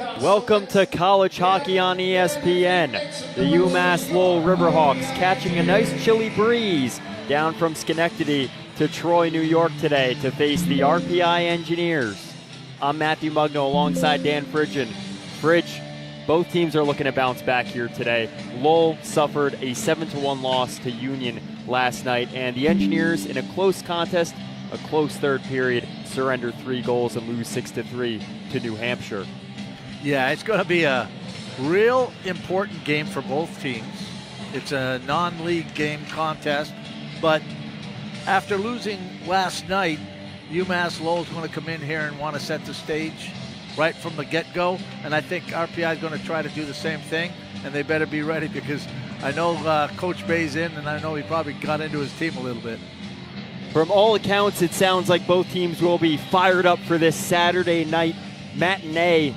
Welcome to college hockey on ESPN. The UMASS Lowell Riverhawks catching a nice chilly breeze down from Schenectady to Troy, New York today to face the RPI Engineers. I'm Matthew Mugno alongside Dan Fridgen. Fridge, both teams are looking to bounce back here today. Lowell suffered a 7-1 loss to Union last night, and the Engineers, in a close contest, a close third period, surrendered 3 goals and lose 6-3 to New Hampshire. Yeah, it's going to be a real important game for both teams. It's a non-league game contest, but after losing last night, UMass Lowell is going to come in here and want to set the stage right from the get-go, and I think RPI is going to try to do the same thing, and they better be ready because I know Coach Bay's in, and I know he probably got into his team a little bit. From all accounts, it sounds like both teams will be fired up for this Saturday night matinee.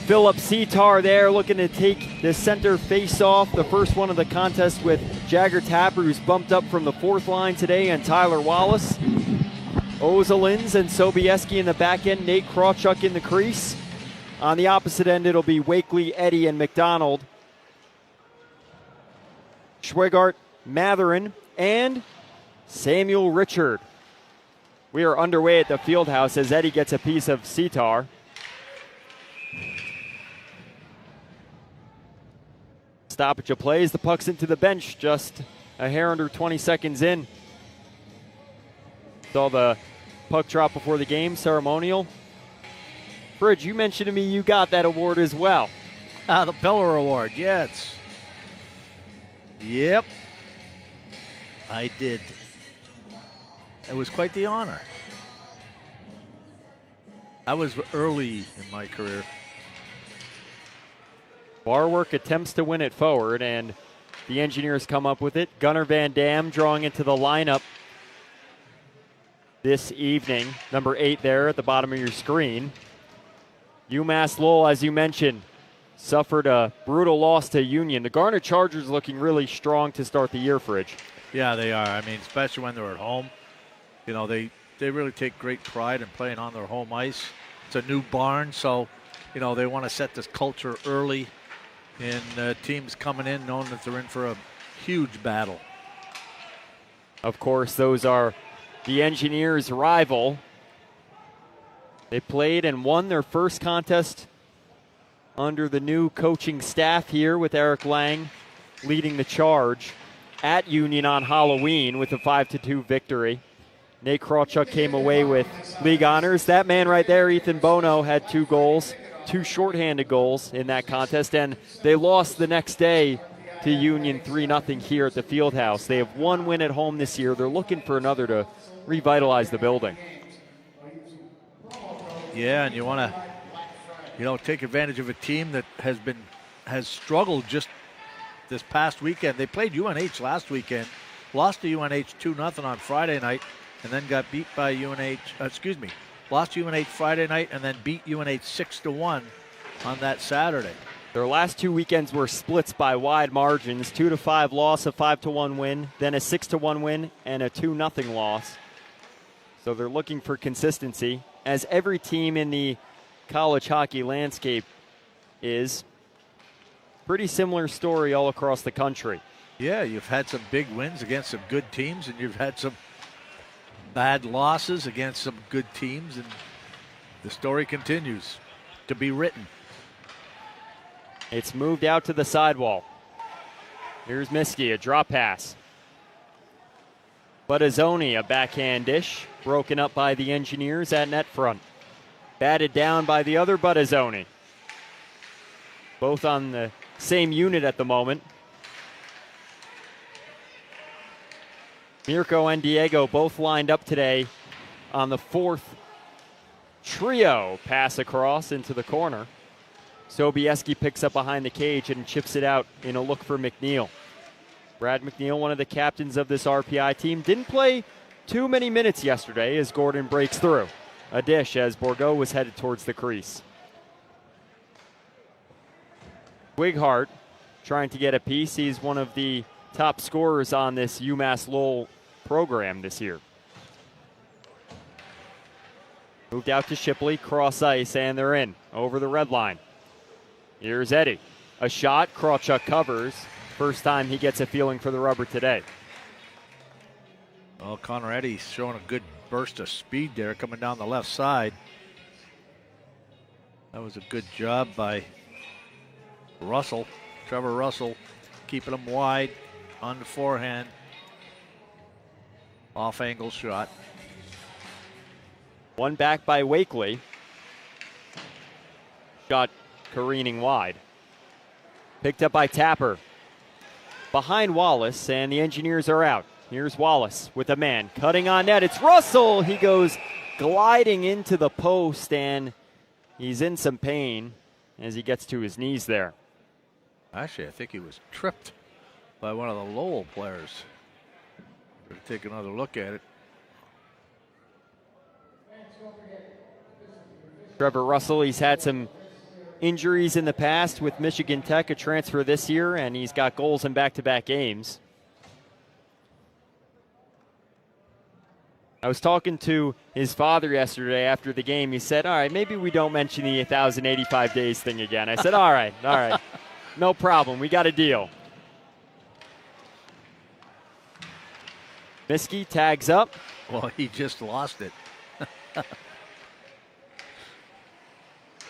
Philip Setar there looking to take the center face-off, the first one of the contest with Jagger Tapper, who's bumped up from the 4th line today, and Tyler Wallace. Ozalins and Sobieski in the back end, Nate Krawchuk in the crease. On the opposite end, it'll be Wakely, Eddy, and McDonald. Schwegart, Matherin, and Samuel Richard. We are underway at the Fieldhouse as Eddy gets a piece of Setar. Stoppage of play as the puck's into the bench, just a hair under 20 seconds in. Saw the puck drop before the game, ceremonial. Fridge, you mentioned to me you got that award as well. The Peller Award, yes. Yep, I did. It was quite the honor. I was early in my career. Barwork attempts to win it forward, and the Engineers come up with it. Gunnar Van Dam drawing into the lineup this evening. Number 8 there at the bottom of your screen. UMass Lowell, as you mentioned, suffered a brutal loss to Union. The Garnet Chargers looking really strong to start the year, Fridge. Yeah, they are. I mean, especially when they're at home. You know, they really take great pride in playing on their home ice. It's a new barn, so, you know, they want to set this culture early. And teams coming in knowing that they're in for a huge battle. Of course, those are the Engineers' rival. They played and won their first contest under the new coaching staff here with Eric Lang leading the charge at Union on Halloween with a 5-2 victory. Nate Krawchuk came away with league honors. That man right there, Ethan Bono, had 2 goals. 2 shorthanded goals in that contest, and they lost the next day to Union 3-0 here at the Fieldhouse. They have 1 win at home this year. They're looking for another to revitalize the building. Yeah, and you want to, you know, take advantage of a team that has struggled just this past weekend. They played UNH last weekend, lost to UNH 2-0 on Friday night, and then got beat by lost UNH Friday night and then beat UNH 6-1 on that Saturday. Their last 2 weekends were splits by wide margins, 2-5 loss, a 5-1 win, then a 6-1 win, and a 2-0 loss. So they're looking for consistency, as every team in the college hockey landscape is. Pretty similar story all across the country. Yeah, you've had some big wins against some good teams, and you've had some bad losses against some good teams, and the story continues to be written. It's moved out to the sidewall. Here's Miskey, a drop pass. Buttazzoni, a backhand dish, broken up by the Engineers at net front. Batted down by the other Buttazzoni. Both on the same unit at the moment. Mirko and Diego both lined up today on the 4th trio pass across into the corner. Sobieski picks up behind the cage and chips it out in a look for McNeil. Brad McNeil, one of the captains of this RPI team, didn't play too many minutes yesterday as Gordon breaks through. A dish as Bourgault was headed towards the crease. Wighart trying to get a piece. He's one of the top scorers on this UMass Lowell program this year. Moved out to Shipley, cross ice, and they're in over the red line. Here's Eddie. A shot, Krawchuk covers. First time he gets a feeling for the rubber today. Well, Connor Eddie's showing a good burst of speed there coming down the left side. That was a good job by Russell, Trevor Russell, keeping him wide on the forehand. Off angle shot. One back by Wakely. Shot careening wide. Picked up by Tapper. Behind Wallace, and the Engineers are out. Here's Wallace with a man cutting on net. It's Russell. He goes gliding into the post, and he's in some pain as he gets to his knees there. Actually, I think he was tripped by one of the Lowell players. We'll take another look at it. Trevor Russell, he's had some injuries in the past with Michigan Tech, a transfer this year, and he's got goals in back-to-back games. I was talking to his father yesterday after the game. He said, all right, maybe we don't mention the 1,085 days thing again. I said, all right, no problem. We got a deal. Miskey tags up. Well, he just lost it.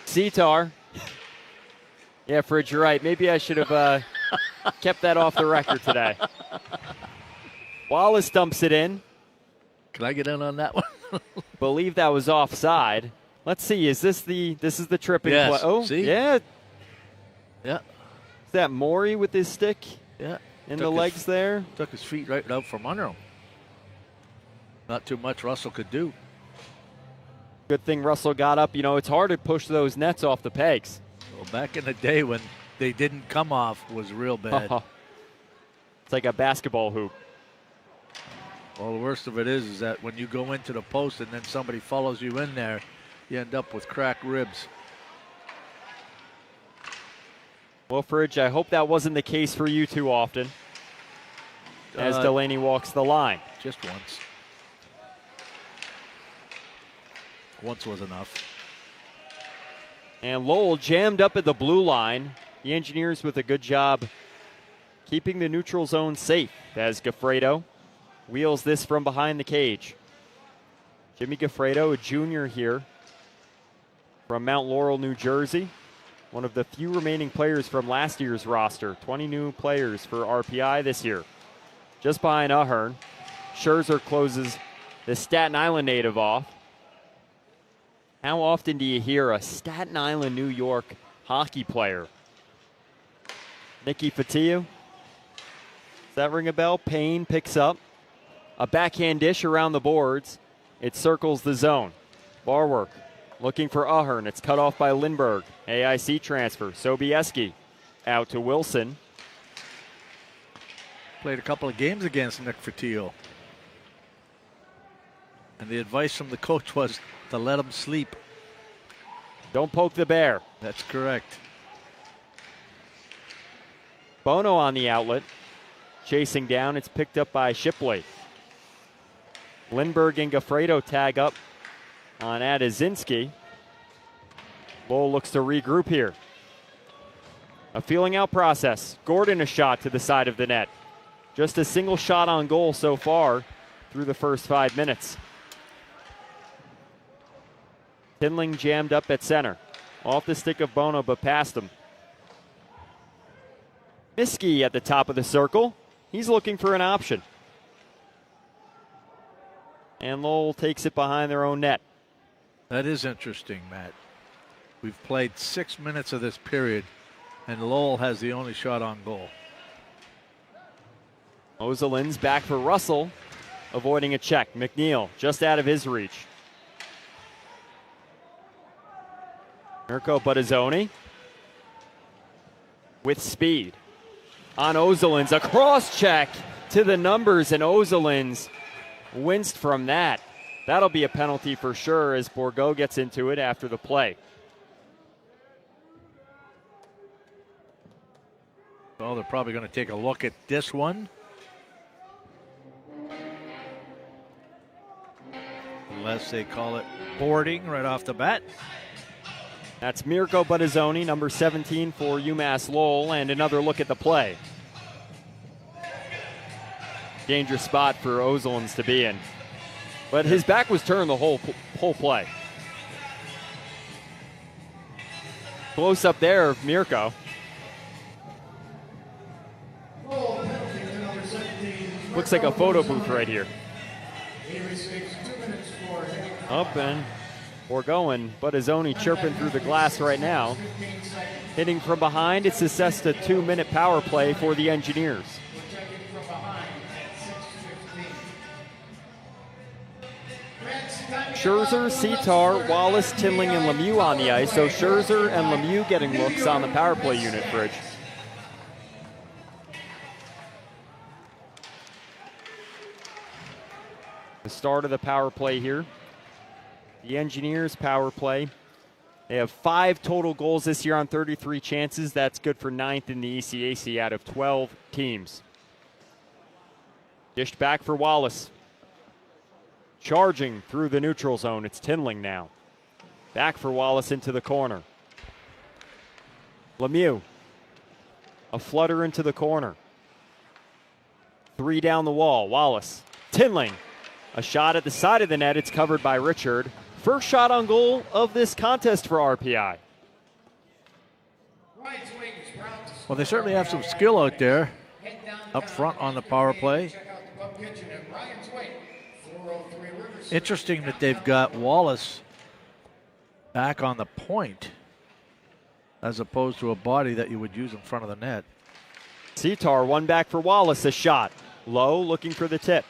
Sitar. Yeah, Fridge, you're right. Maybe I should have kept that off the record today. Wallace dumps it in. Can I get in on that one? Believe that was offside. Let's see. Is this the tripping yes. play? Oh, see? Yeah. Yeah. Is that Maury with his stick? Yeah. In the legs there? Took his feet right out from under him. Not too much Russell could do. Good thing Russell got up. You know, it's hard to push those nets off the pegs. Well, back in the day when they didn't come off was real bad. It's like a basketball hoop. Well, the worst of it is that when you go into the post and then somebody follows you in there, you end up with cracked ribs. Well, Fridge, I hope that wasn't the case for you too often as Delaney walks the line. Just once. Once was enough. And Lowell jammed up at the blue line. The Engineers with a good job keeping the neutral zone safe as Gaffredo wheels this from behind the cage. Jimmy Gaffredo, a junior here from Mount Laurel, New Jersey. One of the few remaining players from last year's roster. 20 new players for RPI this year. Just behind Ahern. Scherzer closes the Staten Island native off. How often do you hear a Staten Island, New York hockey player? Nicky Fatiou? Does that ring a bell? Payne picks up. A backhand dish around the boards. It circles the zone. Bar work. Looking for Ahern. It's cut off by Lindbergh. AIC transfer. Sobieski out to Wilson. Played a couple of games against Nick Fatiou. And the advice from the coach was to let him sleep. Don't poke the bear. That's correct. Bono on the outlet. Chasing down. It's picked up by Shipley. Lindbergh and Gaffredo tag up on Adazinski. Lowell looks to regroup here. A feeling out process. Gordon a shot to the side of the net. Just a single shot on goal so far through the first 5 minutes. Tinling jammed up at center. Off the stick of Bono, but past him. Miskey at the top of the circle. He's looking for an option. And Lowell takes it behind their own net. That is interesting, Matt. We've played 6 minutes of this period, and Lowell has the only shot on goal. Ozelin's back for Russell, avoiding a check. McNeil just out of his reach. Mirko Buttazzoni with speed on Ozelin's. A cross check to the numbers, and Ozelin's winced from that. That'll be a penalty for sure as Bourgault gets into it after the play. Well, they're probably going to take a look at this one. Unless they call it boarding right off the bat. That's Mirko Buttazzoni, number 17 for UMass Lowell, and another look at the play. Dangerous spot for Ozelins to be in. But his back was turned the whole play. Close up there of Mirko. Looks like a photo booth right here. Up and we're going. Buttazzoni chirping through the glass right now. Hitting from behind, it's assessed a 2-minute power play for the Engineers. Scherzer, Sitar, Wallace, Tinling, and Lemieux on the ice. So Scherzer and Lemieux getting looks on the power play unit, Bridge. The start of the power play here. The Engineers power play. They have 5 total goals this year on 33 chances. That's good for 9th in the ECAC out of 12 teams. Dished back for Wallace. Charging through the neutral zone. It's Tinling now. Back for Wallace into the corner. Lemieux. A flutter into the corner. 3 down the wall. Wallace. Tinling. A shot at the side of the net. It's covered by Richard. First shot on goal of this contest for RPI. Well, they certainly have some skill out there up front on the power play. Interesting that they've got Wallace back on the point as opposed to a body that you would use in front of the net. Sitar, one back for Wallace, a shot. Low, looking for the tip.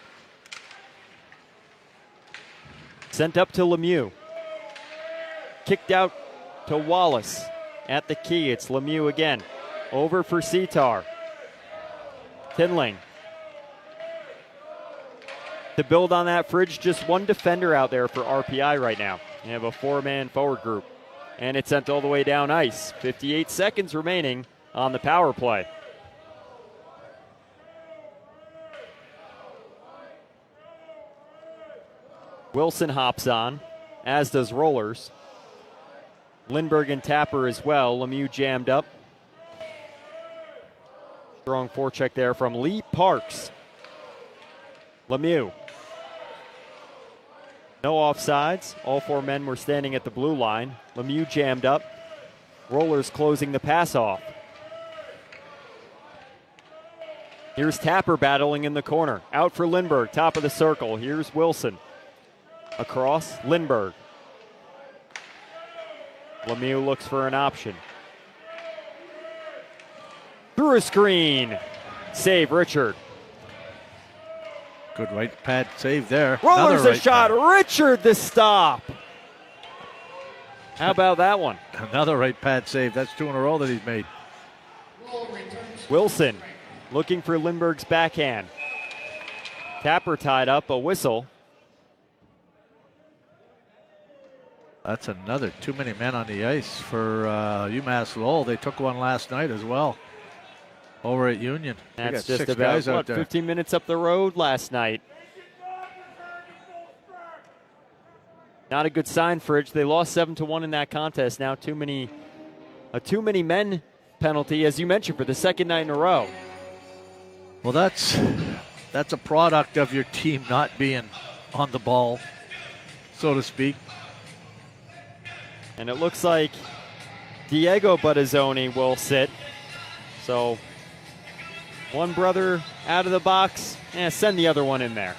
Sent up to Lemieux. Kicked out to Wallace. At the key, it's Lemieux again. Over for Sitar. Tinling. To build on that, Fridge, just one defender out there for RPI right now. You have a 4-man forward group. And it's sent all the way down ice. 58 seconds remaining on the power play. Wilson hops on, as does Rollers. Lindbergh and Tapper as well. Lemieux jammed up. Strong forecheck there from Lee Parks. Lemieux. No offsides. All 4 men were standing at the blue line. Lemieux jammed up. Rollers closing the pass off. Here's Tapper battling in the corner. Out for Lindbergh, top of the circle. Here's Wilson. Across, Lindbergh. Lemieux looks for an option. Through a screen. Save, Richard. Good right pad save there. Rollers a shot. Richard the stop. How about that one? Another right pad save. That's 2 in a row that he's made. Wilson looking for Lindbergh's backhand. Tapper tied up, a whistle. That's another too many men on the ice for UMass Lowell. They took one last night as well over at Union. That's just about, 15 minutes up the road last night. Not a good sign, Fridge. They lost 7-1 in that contest. Now a too many men penalty, as you mentioned, for the second night in a row. Well, that's a product of your team not being on the ball, so to speak. And it looks like Diego Buttazzoni will sit. So one brother out of the box, send the other one in there.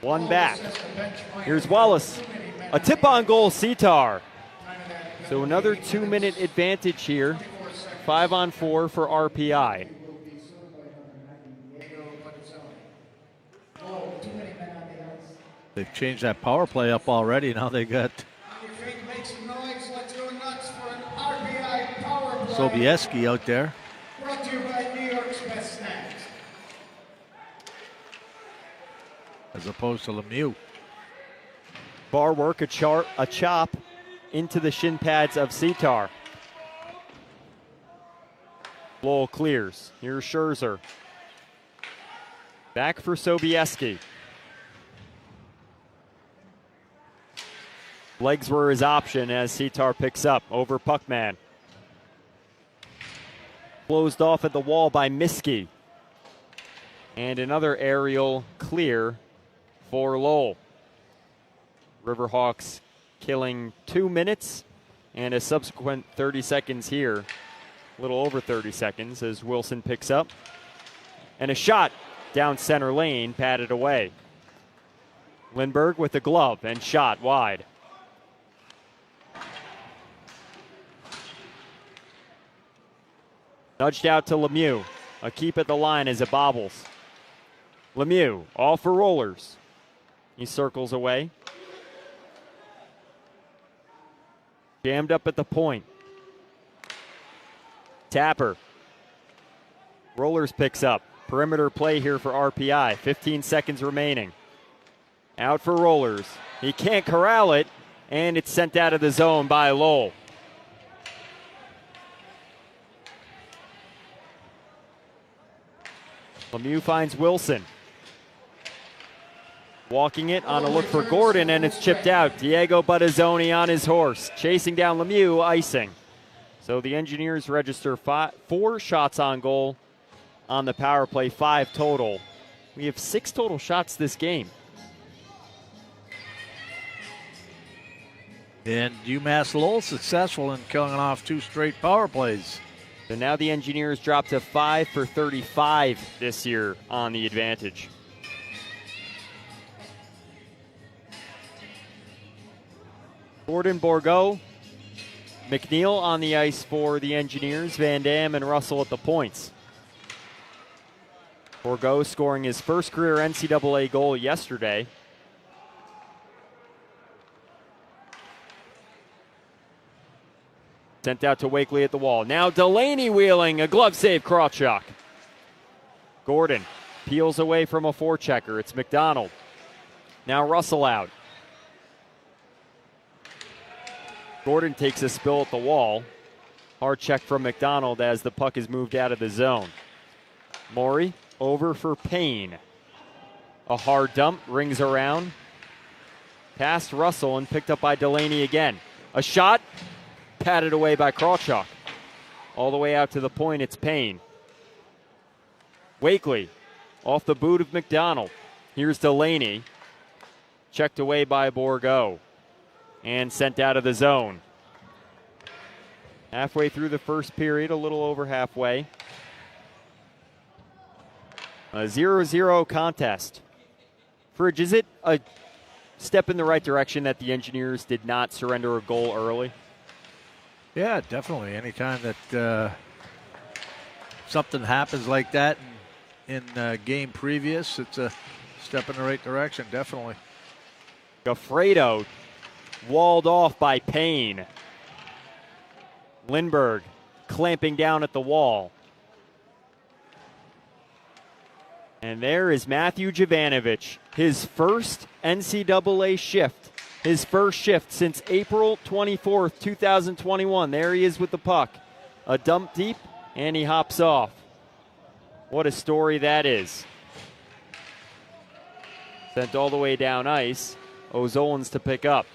One back. Here's Wallace. A tip on goal, Sitar. So another 2-minute advantage here. 5-on-4 for RPI. They've changed that power play up already. Now they got Sobieski out there. Brought to you by New York's Best Snacks. As opposed to Lemieux. Bar work, a chop into the shin pads of Sitar. Lowell clears. Here's Scherzer. Back for Sobieski. Legs were his option as Sitar picks up over Puckman. Closed off at the wall by Miskey. And another aerial clear for Lowell. Riverhawks killing 2 minutes and a subsequent 30 seconds here. A little over 30 seconds as Wilson picks up. And a shot down center lane, patted away. Lindbergh with the glove and shot wide. Nudged out to Lemieux. A keep at the line as it bobbles. Lemieux, all for Rollers. He circles away. Jammed up at the point. Tapper. Rollers picks up. Perimeter play here for RPI. 15 seconds remaining. Out for Rollers. He can't corral it, and it's sent out of the zone by Lowell. Lemieux finds Wilson. Walking it on a look for Gordon, and it's chipped out. Diego Buttazzoni on his horse. Chasing down Lemieux, icing. So the Engineers register 4 shots on goal on the power play, 5 total. We have 6 total shots this game. And UMass Lowell successful in killing off 2 straight power plays. So now the Engineers drop to 5 for 35 this year on the advantage. Gordon, Bourgault, McNeil on the ice for the Engineers, Van Dam and Russell at the points. Bourgault scoring his first career NCAA goal yesterday. Sent out to Wakely at the wall. Now Delaney wheeling, a glove save, Krawchuk. Gordon peels away from a forechecker. It's McDonald. Now Russell out. Gordon takes a spill at the wall. Hard check from McDonald as the puck is moved out of the zone. Morey over for Payne. A hard dump, rings around. Past Russell and picked up by Delaney again. A shot, patted away by Krawchuk. All the way out to the point, it's Payne. Wakely off the boot of McDonald. Here's Delaney. Checked away by Bourgault. And sent out of the zone. Halfway through the first period, a little over halfway. A 0-0 contest. Fridge, is it a step in the right direction that the Engineers did not surrender a goal early? Yeah, definitely. Anytime that something happens like that in game previous, it's a step in the right direction, definitely. Gaffredo walled off by Payne. Lindbergh clamping down at the wall. And there is Matthew Jovanovich, his first NCAA shift. His first shift since April 24th, 2021. There he is with the puck. A dump deep, and he hops off. What a story that is. Sent all the way down ice. O'Zolins to pick up.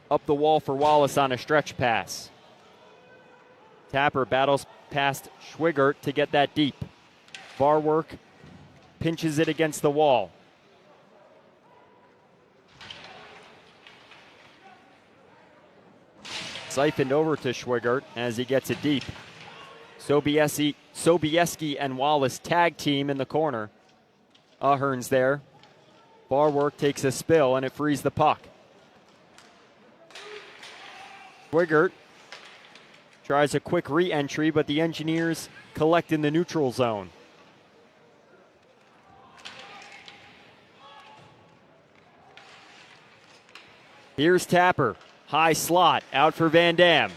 Up the wall for Wallace on a stretch pass. Tapper battles past Schwigert to get that deep. Varwork pinches it against the wall. Siphoned over to Schwigert as he gets it deep. Sobieski and Wallace tag team in the corner. Ahern's there. Varwork takes a spill and it frees the puck. Schwigert tries a quick re-entry, but the Engineers collect in the neutral zone. Here's Tapper. High slot, out for Van Dam.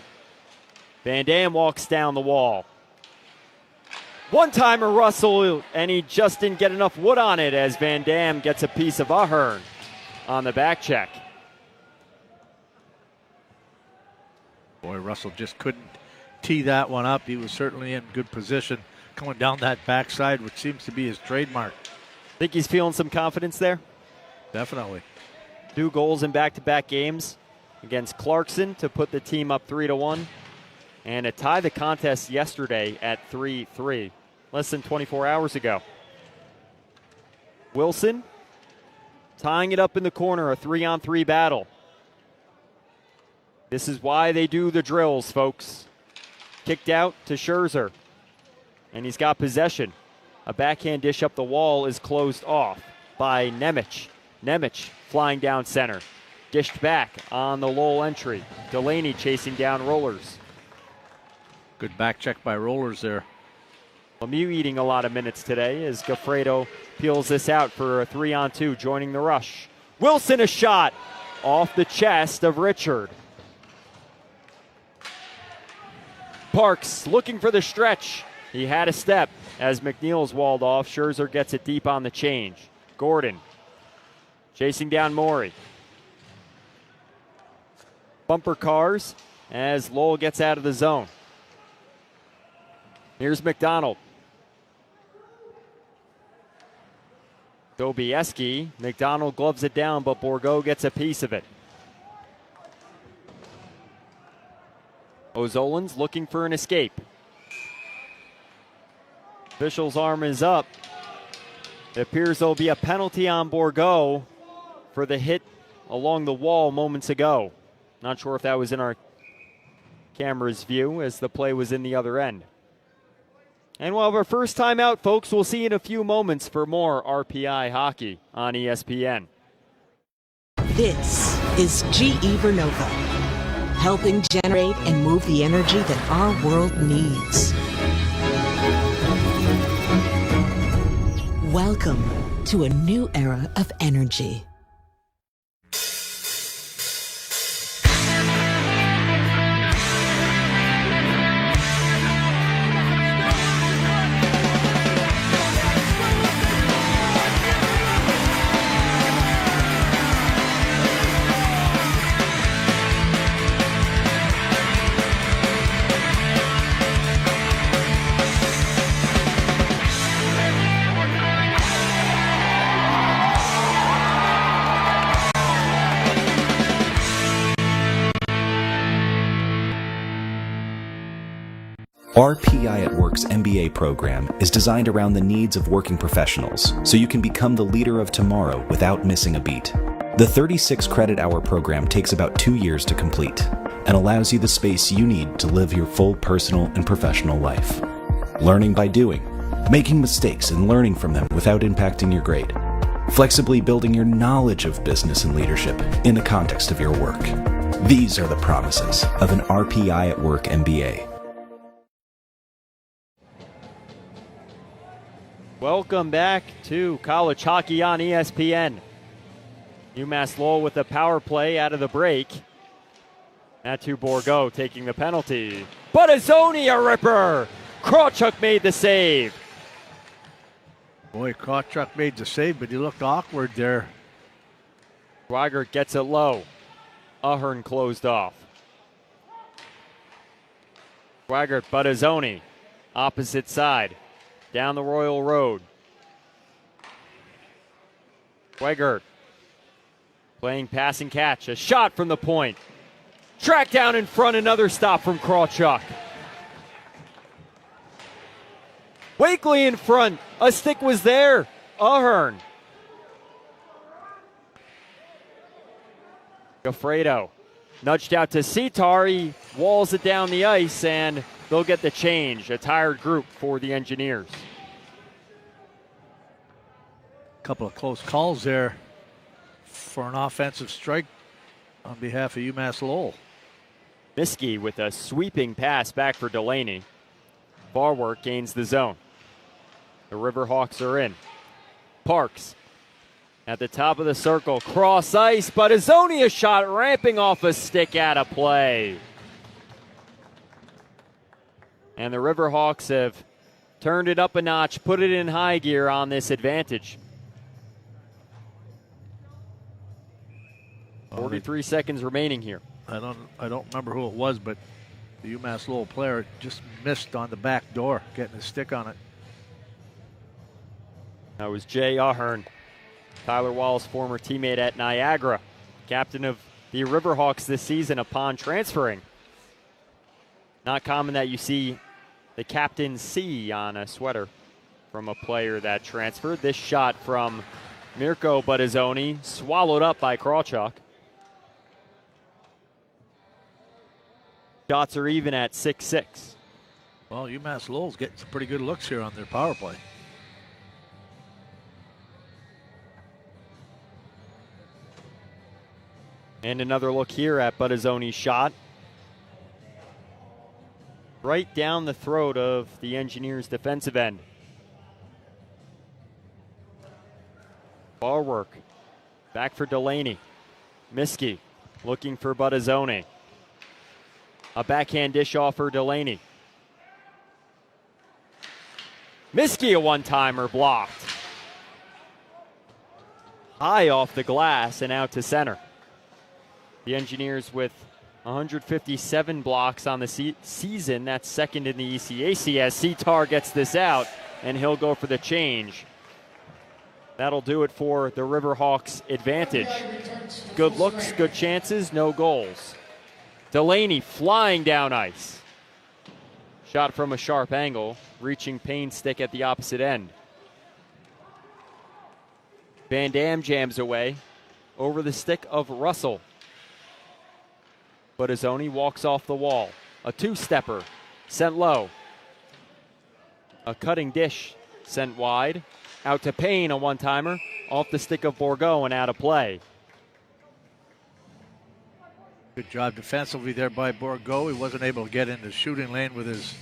Van Dam walks down the wall. One-timer Russell, and he just didn't get enough wood on it as Van Dam gets a piece of Ahern on the back check. Boy, Russell just couldn't tee that one up. He was certainly in good position coming down that backside, which seems to be his trademark. Think he's feeling some confidence there? Definitely. 2 goals in back-to-back games against Clarkson to put the team up 3-1, and to tie the contest yesterday at 3-3, less than 24 hours ago. Wilson tying it up in the corner, a 3-on-3 battle. This is why they do the drills, folks. Kicked out to Scherzer, and he's got possession. A backhand dish up the wall is closed off by Nemec. Nemec flying down center. Dished back on the Lowell entry. Delaney chasing down Rollers. Good back check by Rollers there. Lemieux eating a lot of minutes today as Gaffredo peels this out for a 3-on-2, joining the rush. Wilson, a shot off the chest of Richard. Parks looking for the stretch. He had a step as McNeil's walled off. Scherzer gets it deep on the change. Gordon chasing down Morey. Bumper cars as Lowell gets out of the zone. Here's McDonald. Dobieski. McDonald gloves it down, but Bourgault gets a piece of it. O'Zolan's looking for an escape. Official's arm is up. It appears there'll be a penalty on Bourgault for the hit along the wall moments ago. Not sure if that was in our camera's view as the play was in the other end. And we'll have our first time out, folks. We'll see you in a few moments for more RPI hockey on ESPN. This is GE Vernova, helping generate and move the energy that our world needs. Welcome to a new era of energy. RPI at Work's MBA program is designed around the needs of working professionals, so you can become the leader of tomorrow without missing a beat. The 36 credit hour program takes about 2 years to complete and allows you the space you need to live your full personal and professional life. Learning by doing, making mistakes and learning from them without impacting your grade. Flexibly building your knowledge of business and leadership in the context of your work. These are the promises of an RPI at Work MBA. Welcome back to college hockey on ESPN. UMass Lowell with the power play out of the break. Matthew Bourgault taking the penalty. Buttazzoni, a ripper! Krawchuk made the save. Boy, Krawchuk made the save, but he looked awkward there. Swigert gets it low. Ahern closed off. Swigert, Buttazzoni, opposite side. Down the Royal Road. Swigert playing pass and catch. A shot from the point. Track down in front, another stop from Krawchuk. Wakely in front. A stick was there. Ahern. Gaffredo nudged out to Sitar. He walls it down the ice, and they'll get the change. A tired group for the Engineers. Couple of close calls there for an offensive strike on behalf of UMass Lowell. Miskey with a sweeping pass back for Delaney. Barwork gains the zone. The Riverhawks are in. Parks at the top of the circle. Cross ice, but Buttazzoni a shot ramping off a stick out of play. And the Riverhawks have turned it up a notch, put it in high gear on this advantage. 43 seconds remaining here. I don't remember who it was, but the UMass Lowell player just missed on the back door, getting his stick on it. That was Jay Ahern, Tyler Wall's former teammate at Niagara. captain of the Riverhawks this season upon transferring. Not common that you see the captain C on a sweater from a player that transferred. This shot from Mirko Buttazzoni, swallowed up by Krawchuk. Shots are even at 6-6. Well, UMass Lowell's getting some pretty good looks here on their power play. And another look here at Buttazzoni's shot. Right down the throat of the Engineers' defensive end. Ball work. Back for Delaney. Miskey looking for Buttazzoni. A backhand dish off for Delaney. Miskey, a one-timer blocked. High off the glass and out to center. The Engineers with 157 blocks on the season. That's second in the ECAC as Sitar gets this out, and he'll go for the change. That'll do it for the Riverhawks' advantage. Good looks, good chances, no goals. Delaney flying down ice. Shot from a sharp angle, reaching Payne's stick at the opposite end. Van Dam jams away over the stick of Russell. Buttazzoni walks off the wall. A two-stepper sent low. A cutting dish sent wide. Out to Payne, a one-timer. Off the stick of Bourgault and out of play. Good job defensively there by Bourgault. He wasn't able to get in the shooting lane with his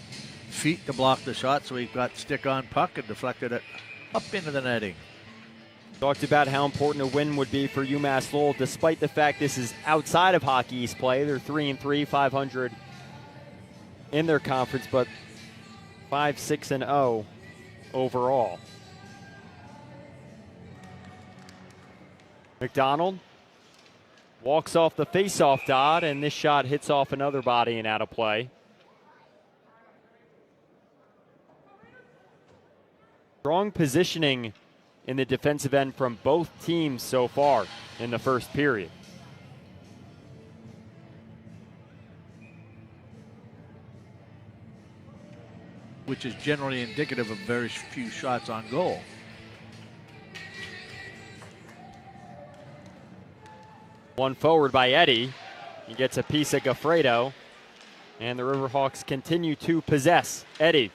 feet to block the shot, so he got stick on puck and deflected it up into the netting. Talked about how important a win would be for UMass Lowell, despite the fact this is outside of Hockey East play. They're 3-3, 500 in their conference, but 5-6-0 overall. McDonald walks off the face-off dot, and this shot hits off another body and out of play. Strong positioning in the defensive end from both teams so far in the first period. Which is generally indicative of very few shots on goal. One forward by Eddie. He gets a piece of Gaffredo, and the Riverhawks continue to possess. Eddie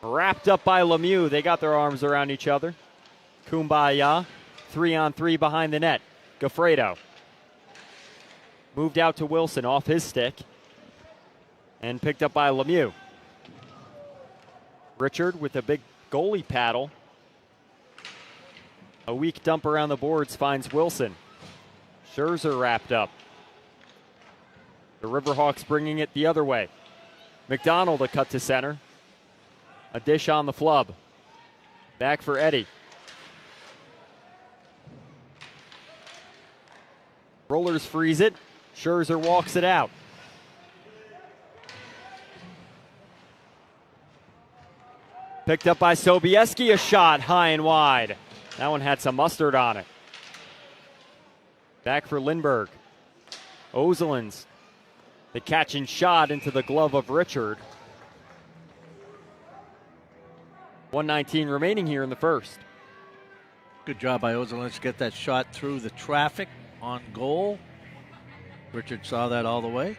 wrapped up by Lemieux. They got their arms around each other. Kumbaya, 3-on-3 behind the net. Gaffredo moved out to Wilson off his stick and picked up by Lemieux. Richard with a big goalie paddle. A weak dump around the boards finds Wilson. Scherzer wrapped up. The Riverhawks bringing it the other way. McDonald a cut to center. A dish on the flub. Back for Eddie. Rollers freeze it. Scherzer walks it out. Picked up by Sobieski, a shot high and wide. That one had some mustard on it. Back for Lindbergh. Ozelins, the catch and shot into the glove of Richard. 1:19 remaining here in the first. Good job by Ozelins to get that shot through the traffic on goal. Richard saw that all the way.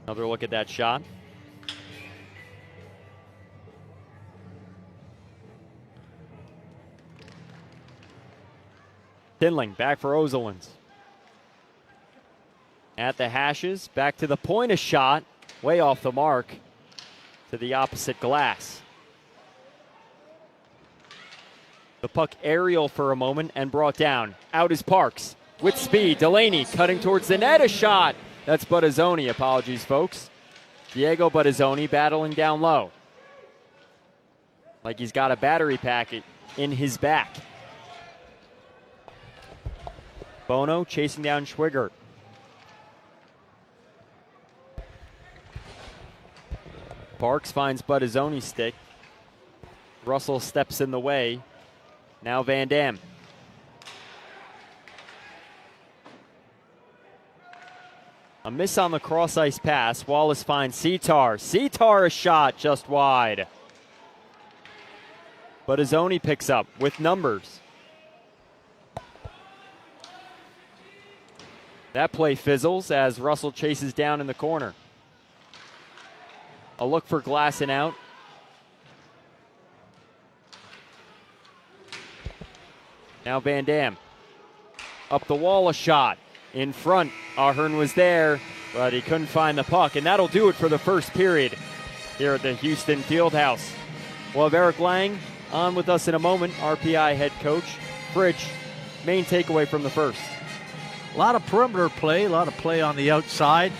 Another look at that shot. Tinling back for Ozelins. At the hashes, back to the point, a shot. Way off the mark to the opposite glass. The puck aerial for a moment and brought down. Out is Parks with speed. Delaney cutting towards the net, a shot. That's Buttazzoni, apologies folks. Diego Buttazzoni battling down low. Like he's got a battery pack in his back. Bono chasing down Schwigert. Parks finds Buttazzoni's stick. Russell steps in the way. Now Van Dam. A miss on the cross-ice pass. Wallace finds Sitar. Sitar, a shot just wide. But Azoni picks up with numbers. That play fizzles as Russell chases down in the corner. A look for Glasson out. Now Van Dam. Up the wall, a shot. In front, Ahern was there, but he couldn't find the puck. And that'll do it for the first period here at the Houston Fieldhouse. We'll have Eric Lang on with us in a moment, RPI head coach. Fridge, main takeaway from the first. A lot of perimeter play, a lot of play on the outside.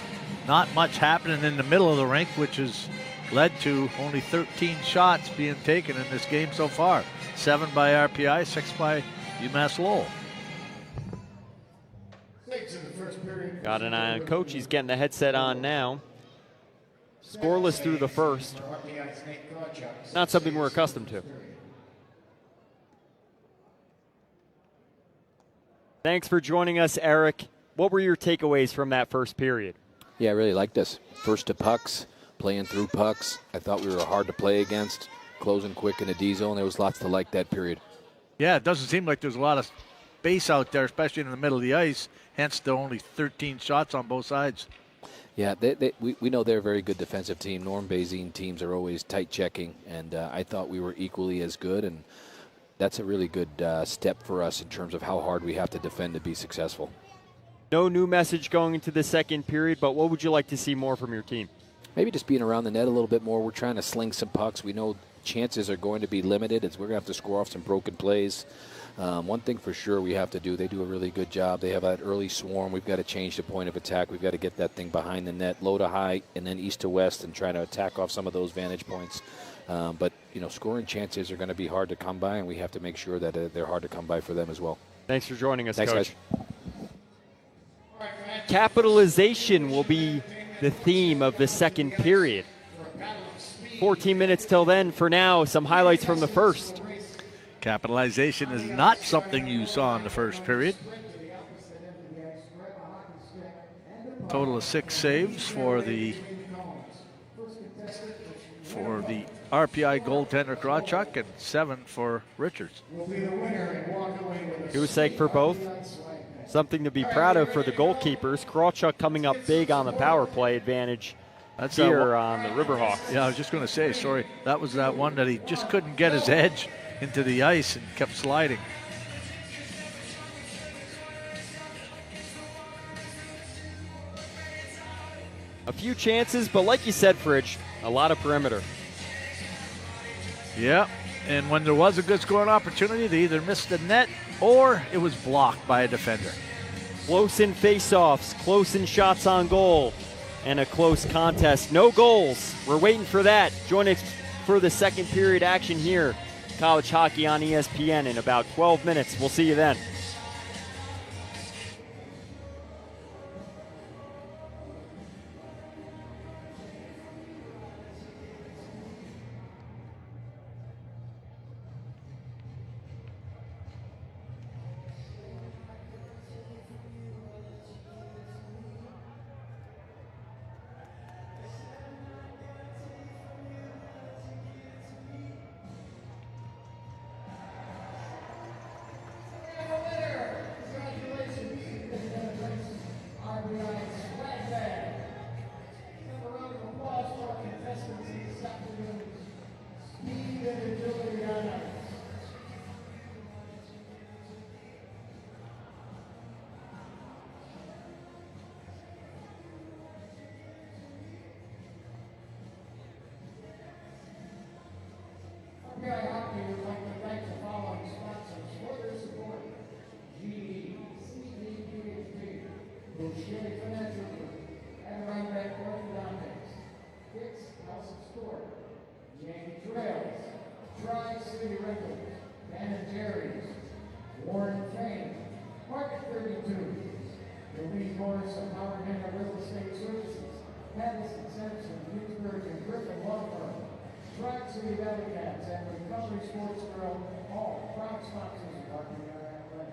Not much happening in the middle of the rink, which has led to only 13 shots being taken in this game so far. 7 by RPI, 6 by UMASS Lowell. Got an eye on coach. He's getting the headset on now. Scoreless through the first. Not something we're accustomed to. Thanks for joining us, Eric. What were your takeaways from that first period? Yeah, I really liked this. First to pucks, playing through pucks. I thought we were hard to play against, closing quick in the D zone. There was lots to like that period. Yeah, it doesn't seem like there's a lot of space out there, especially in the middle of the ice. Hence the only 13 shots on both sides. Yeah, we know they're a very good defensive team. Norm Bazine teams are always tight checking, and I thought we were equally as good, and that's a really good step for us in terms of how hard we have to defend to be successful. No new message going into the second period, but what would you like to see more from your team? Maybe just being around the net a little bit more. We're trying to sling some pucks. We know chances are going to be limited. We're going to have to score off some broken plays. One thing for sure we have to do, they do a really good job. They have that early swarm. We've got to change the point of attack. We've got to get that thing behind the net, low to high, and then east to west, and try to attack off some of those vantage points. But, scoring chances are going to be hard to come by, and we have to make sure that they're hard to come by for them as well. Thanks for joining us, Thanks, Coach. Guys. Capitalization will be the theme of the second period. 14 minutes till then. For now, some highlights from the first. Capitalization is not something you saw in the first period. Total of 6 saves for the RPI goaltender Krawchuk and 7 for Richards. Husek for both. Something to be proud of for the goalkeepers. Krawchuk coming up big on the power play advantage. That's here on the Riverhawks. Yeah, I was just going to say, sorry, that was that one that he just couldn't get his edge into the ice and kept sliding. A few chances, but like you said, Fridge, a lot of perimeter. Yeah, and when there was a good scoring opportunity, they either missed the net or it was blocked by a defender. Close in face-offs, close in shots on goal, and a close contest. No goals. We're waiting for that. Join us for the second period action here. College hockey on ESPN in about 12 minutes. We'll see you then. RPI Hockey would like to thank the following sponsors for their support. GE, CDPHP, Boucher Financial Group, Adirondack Orthodontics, Dick's House of Sport, Yankee Trails, Tri-City Rentals, Ben & Jerry's, Warren Fane, Market 32, Louise Morris of Howard Henry Real Estate Services, Patterson Sampson, Vicksburg, and Griffin Law Firm, Garden City Wildcats and Recovery Sports Girl, all proud sponsors of RPI Athletics.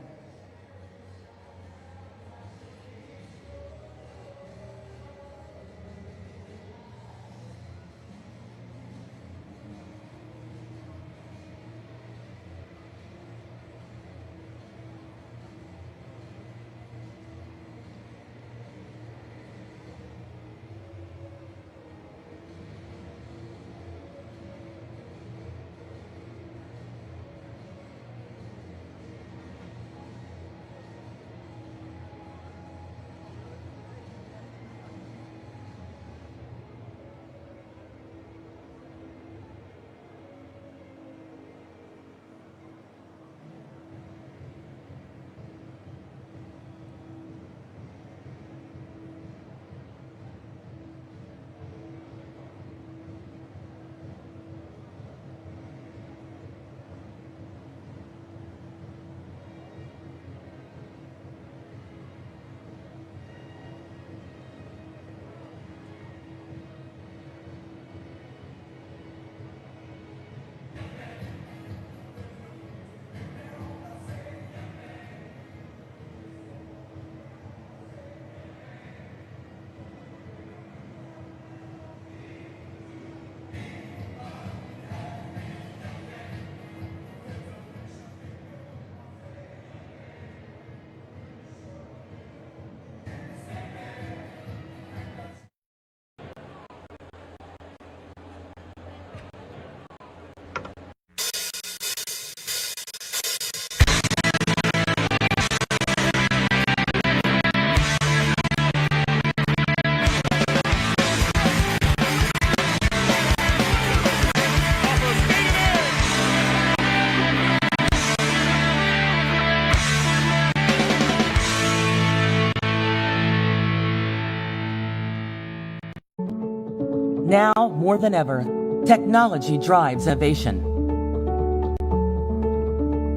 Now, more than ever, technology drives innovation.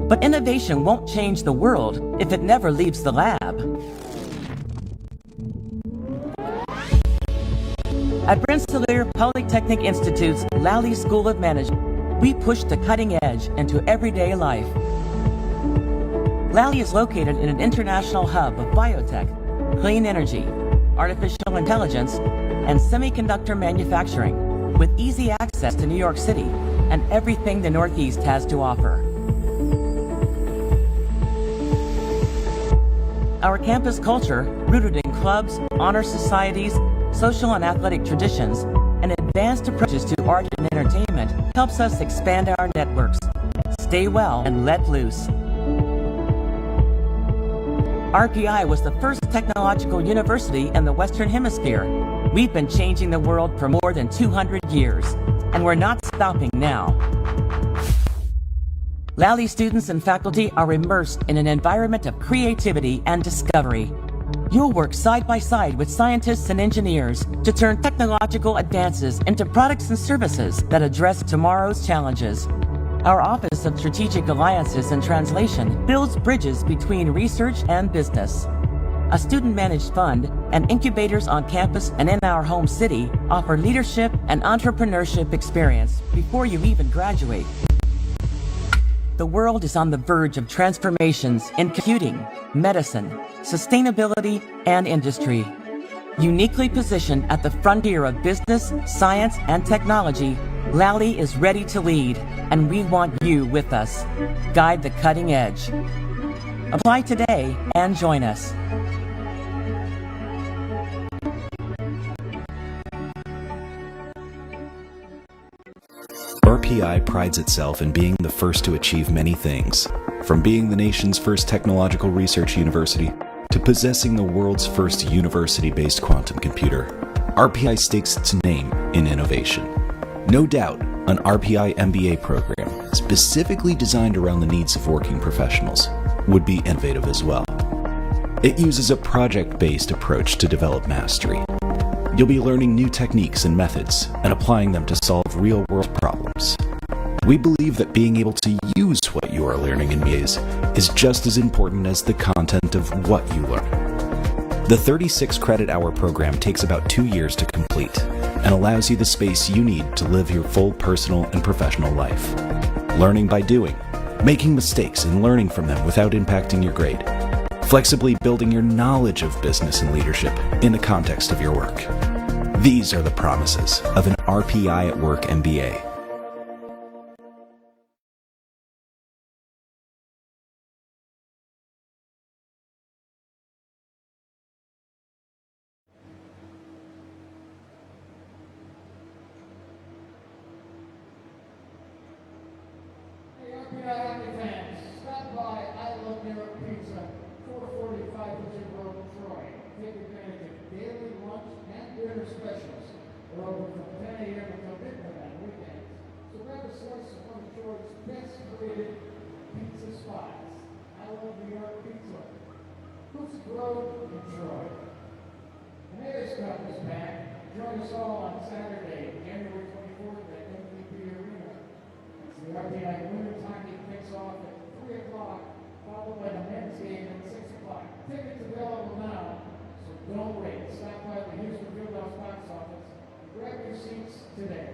But innovation won't change the world if it never leaves the lab. At Rensselaer Polytechnic Institute's Lowell School of Management, we push the cutting edge into everyday life. Lowell is located in an international hub of biotech, clean energy, artificial intelligence, and semiconductor manufacturing, with easy access to New York City and everything the Northeast has to offer. Our campus culture, rooted in clubs, honor societies, social and athletic traditions, and advanced approaches to art and entertainment, helps us expand our networks, stay well, and let loose. RPI was the first technological university in the Western Hemisphere. We've been changing the world for more than 200 years, and we're not stopping now. Lowell students and faculty are immersed in an environment of creativity and discovery. You'll work side by side with scientists and engineers to turn technological advances into products and services that address tomorrow's challenges. Our Office of Strategic Alliances and Translation builds bridges between research and business. A student-managed fund and incubators on campus and in our home city offer leadership and entrepreneurship experience before you even graduate. The world is on the verge of transformations in computing, medicine, sustainability, and industry. Uniquely positioned at the frontier of business, science, and technology, Lowell is ready to lead, and we want you with us. Guide the cutting edge. Apply today and join us. RPI prides itself in being the first to achieve many things, from being the nation's first technological research university to possessing the world's first university-based quantum computer. RPI stakes its name in innovation. No doubt, an RPI MBA program specifically designed around the needs of working professionals would be innovative as well. It uses a project-based approach to develop mastery. You'll be learning new techniques and methods and applying them to solve real-world problems. We believe that being able to use what you are learning in MBAs is just as important as the content of what you learn. The 36 credit hour program takes about 2 years to complete. and allows you the space you need to live your full personal and professional life. Learning by doing, making mistakes and learning from them without impacting your grade. Flexibly building your knowledge of business and leadership in the context of your work. These are the promises of an RPI at Work MBA. Hey, RPI hockey fans, stop by I Love New York Pizza, 445 Richard Road, Troy. Take advantage of daily lunch and dinner specials. They're open from 10 a.m. until midnight on weekends. So grab a slice of one of Troy's best created pizza spots. I Love New York Pizza. Hoops Road in Troy. The Mayor's Cup is back. Join us all on Saturday, January 24th at MVP Arena. The RPI women's hockey kicks off at 3 o'clock, followed by the men's game at 6 o'clock. Tickets available now, so don't wait. Stop by the Houston Fieldhouse box office and grab your seats today.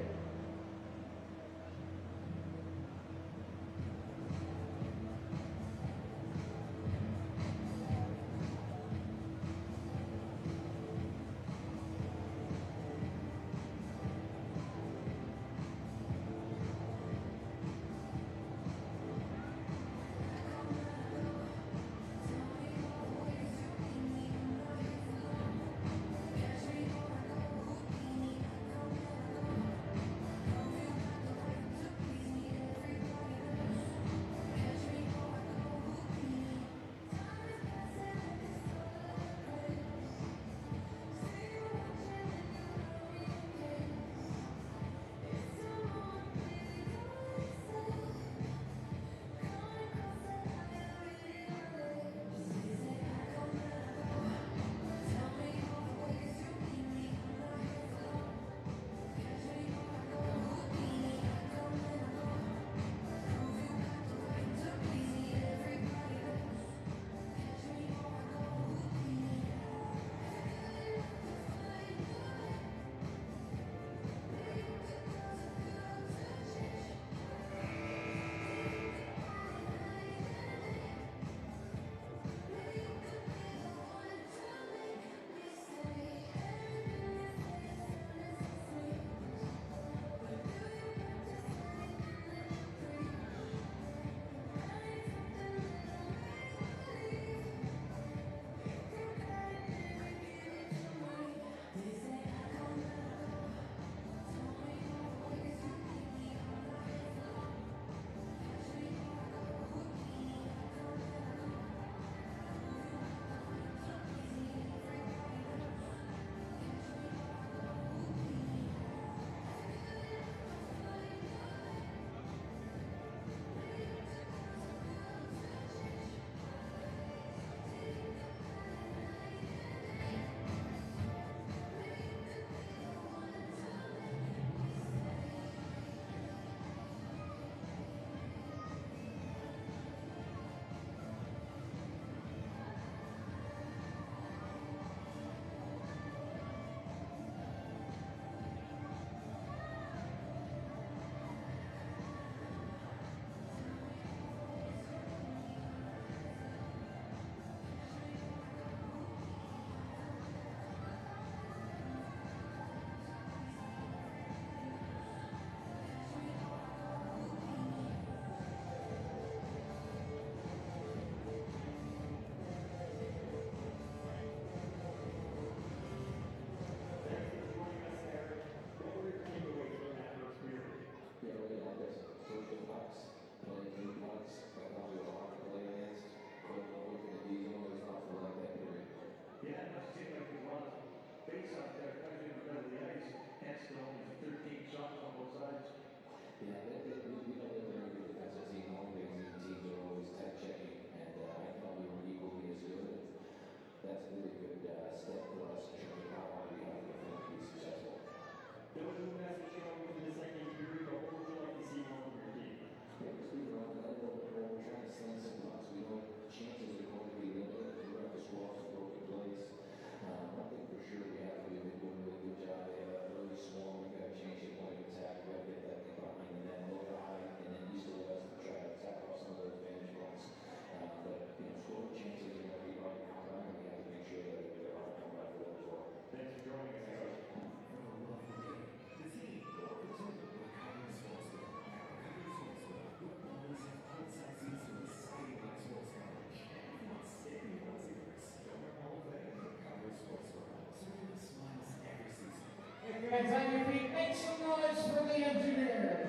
Hands on your feet, make some noise for the engineers.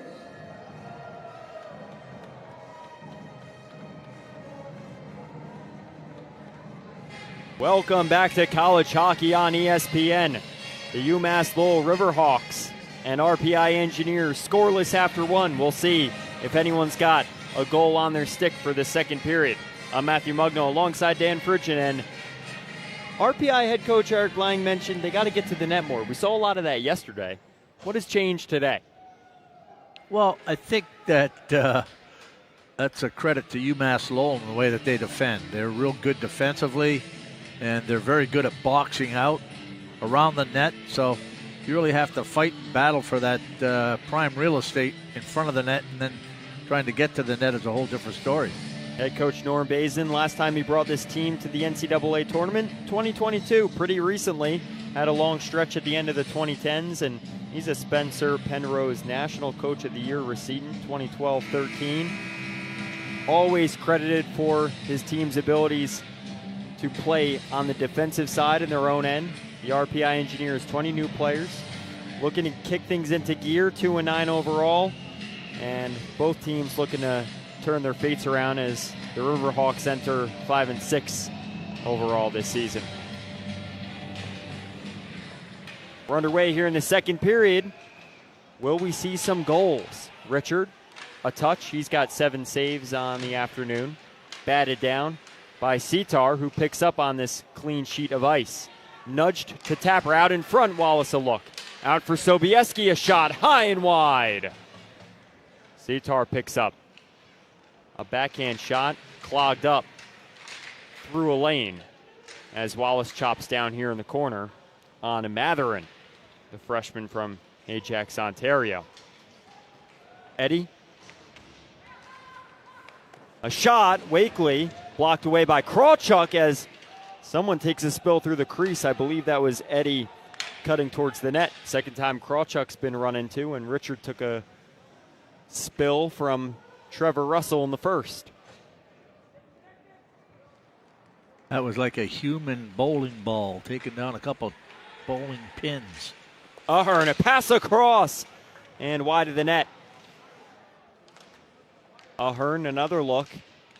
Welcome back to college hockey on ESPN. The UMass Lowell Riverhawks and RPI Engineers scoreless after one. We'll see if anyone's got a goal on their stick for the second period. I'm Matthew Mugno alongside Dan Fridgen, and RPI head coach Eric Lang mentioned they got to get to the net more. We saw a lot of that yesterday. What has changed today? Well, I think that that's a credit to UMass Lowell in the way that they defend. They're real good defensively, and they're very good at boxing out around the net. So you really have to fight and battle for that prime real estate in front of the net, and then trying to get to the net is a whole different story. Head coach Norm Bazin, last time he brought this team to the NCAA tournament, 2022, pretty recently. Had a long stretch at the end of the 2010s, and he's a Spencer Penrose National Coach of the Year recipient, 2012-13. Always credited for his team's abilities to play on the defensive side in their own end. The RPI Engineers, 20 new players, looking to kick things into gear, 2-9 overall, and both teams looking to turn their fates around as the Riverhawks enter 5-6 overall this season. We're underway here in the second period. Will we see some goals? Richard, a touch. He's got 7 saves on the afternoon. Batted down by Sitar, who picks up on this clean sheet of ice. Nudged to Tapper out in front. Wallace a look. Out for Sobieski, a shot high and wide. Sitar picks up. A backhand shot, clogged up through a lane as Wallace chops down here in the corner on Matherin, the freshman from Ajax, Ontario. Eddie. A shot, Wakely, blocked away by Krawchuk as someone takes a spill through the crease. I believe that was Eddie cutting towards the net. Second time Krawchuk's been run into, and Richard took a spill from Trevor Russell in the first. That was like a human bowling ball taking down a couple bowling pins. Ahern, a pass across and wide of the net. Ahern, another look.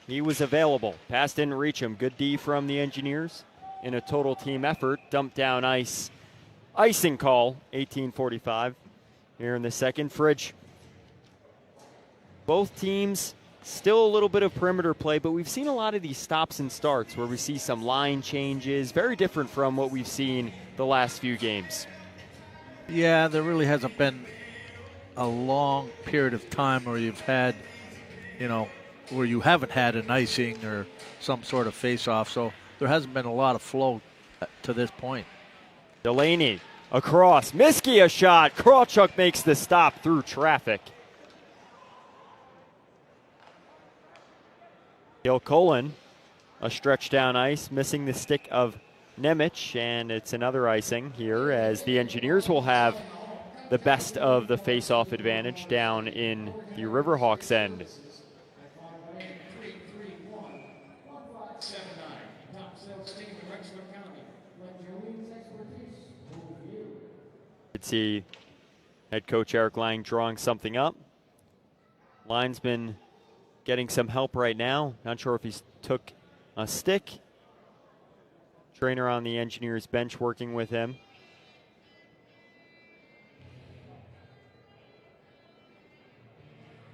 He was available. Pass didn't reach him. Good D from the Engineers in a total team effort. Dumped down ice. Icing call, 18:45 here in the second. Fridge. Both teams still a little bit of perimeter play, but we've seen a lot of these stops and starts where we see some line changes, very different from what we've seen the last few games. Yeah, there really hasn't been a long period of time where you've had, where you haven't had an icing or some sort of face-off, so there hasn't been a lot of flow to this point. Delaney across, Miskey a shot, Krawchuk makes the stop through traffic. Kilcullen, a stretch down ice, missing the stick of Nemec, and it's another icing here as the Engineers will have the best of the face-off advantage down in the Riverhawks end. Could see head coach Eric Lang drawing something up. Linesman getting some help right now. Not sure if he's took a stick. Trainer on the Engineers bench working with him.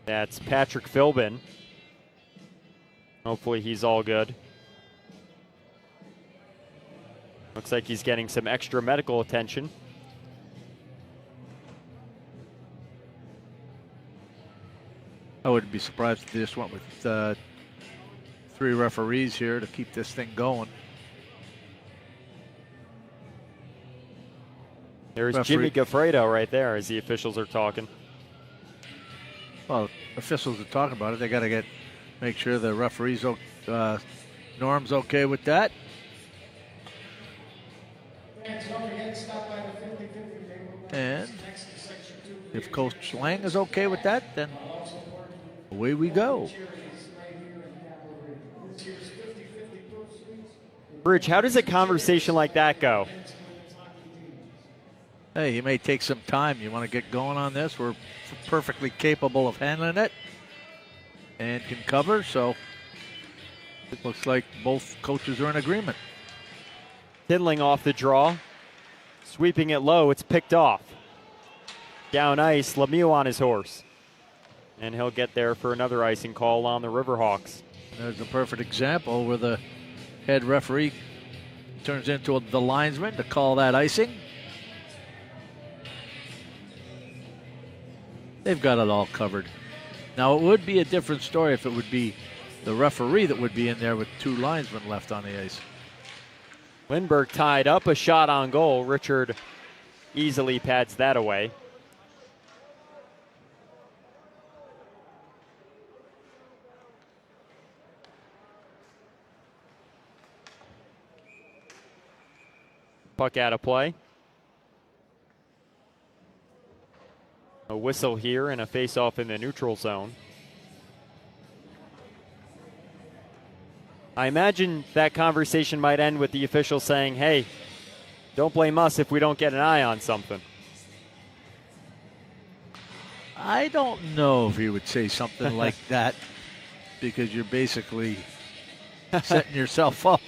That's Patrick Philbin. Hopefully he's all good. Looks like he's getting some extra medical attention. I wouldn't be surprised if they just went with 3 referees here to keep this thing going. There's Jimmy Gaffredo right there as the officials are talking. Well, officials are talking about it. They got to make sure the referees, Norm's okay with that. And if Coach Lang is okay with that, then away we go. Bridge, how does a conversation like that go? Hey, you may take some time. You want to get going on this? We're perfectly capable of handling it and can cover, so it looks like both coaches are in agreement. Tindling off the draw. Sweeping it low, it's picked off. Down ice, Lemieux on his horse. And he'll get there for another icing call on the Riverhawks. There's a perfect example where the head referee turns into the linesman to call that icing. They've got it all covered. Now, it would be a different story if it would be the referee that would be in there with two linesmen left on the ice. Lindbergh tied up, a shot on goal. Richard easily pads that away. Puck out of play. A whistle here and a face-off in the neutral zone. I imagine that conversation might end with the official saying, hey, don't blame us if we don't get an eye on something. I don't know if he would say something like that, because you're basically setting yourself up.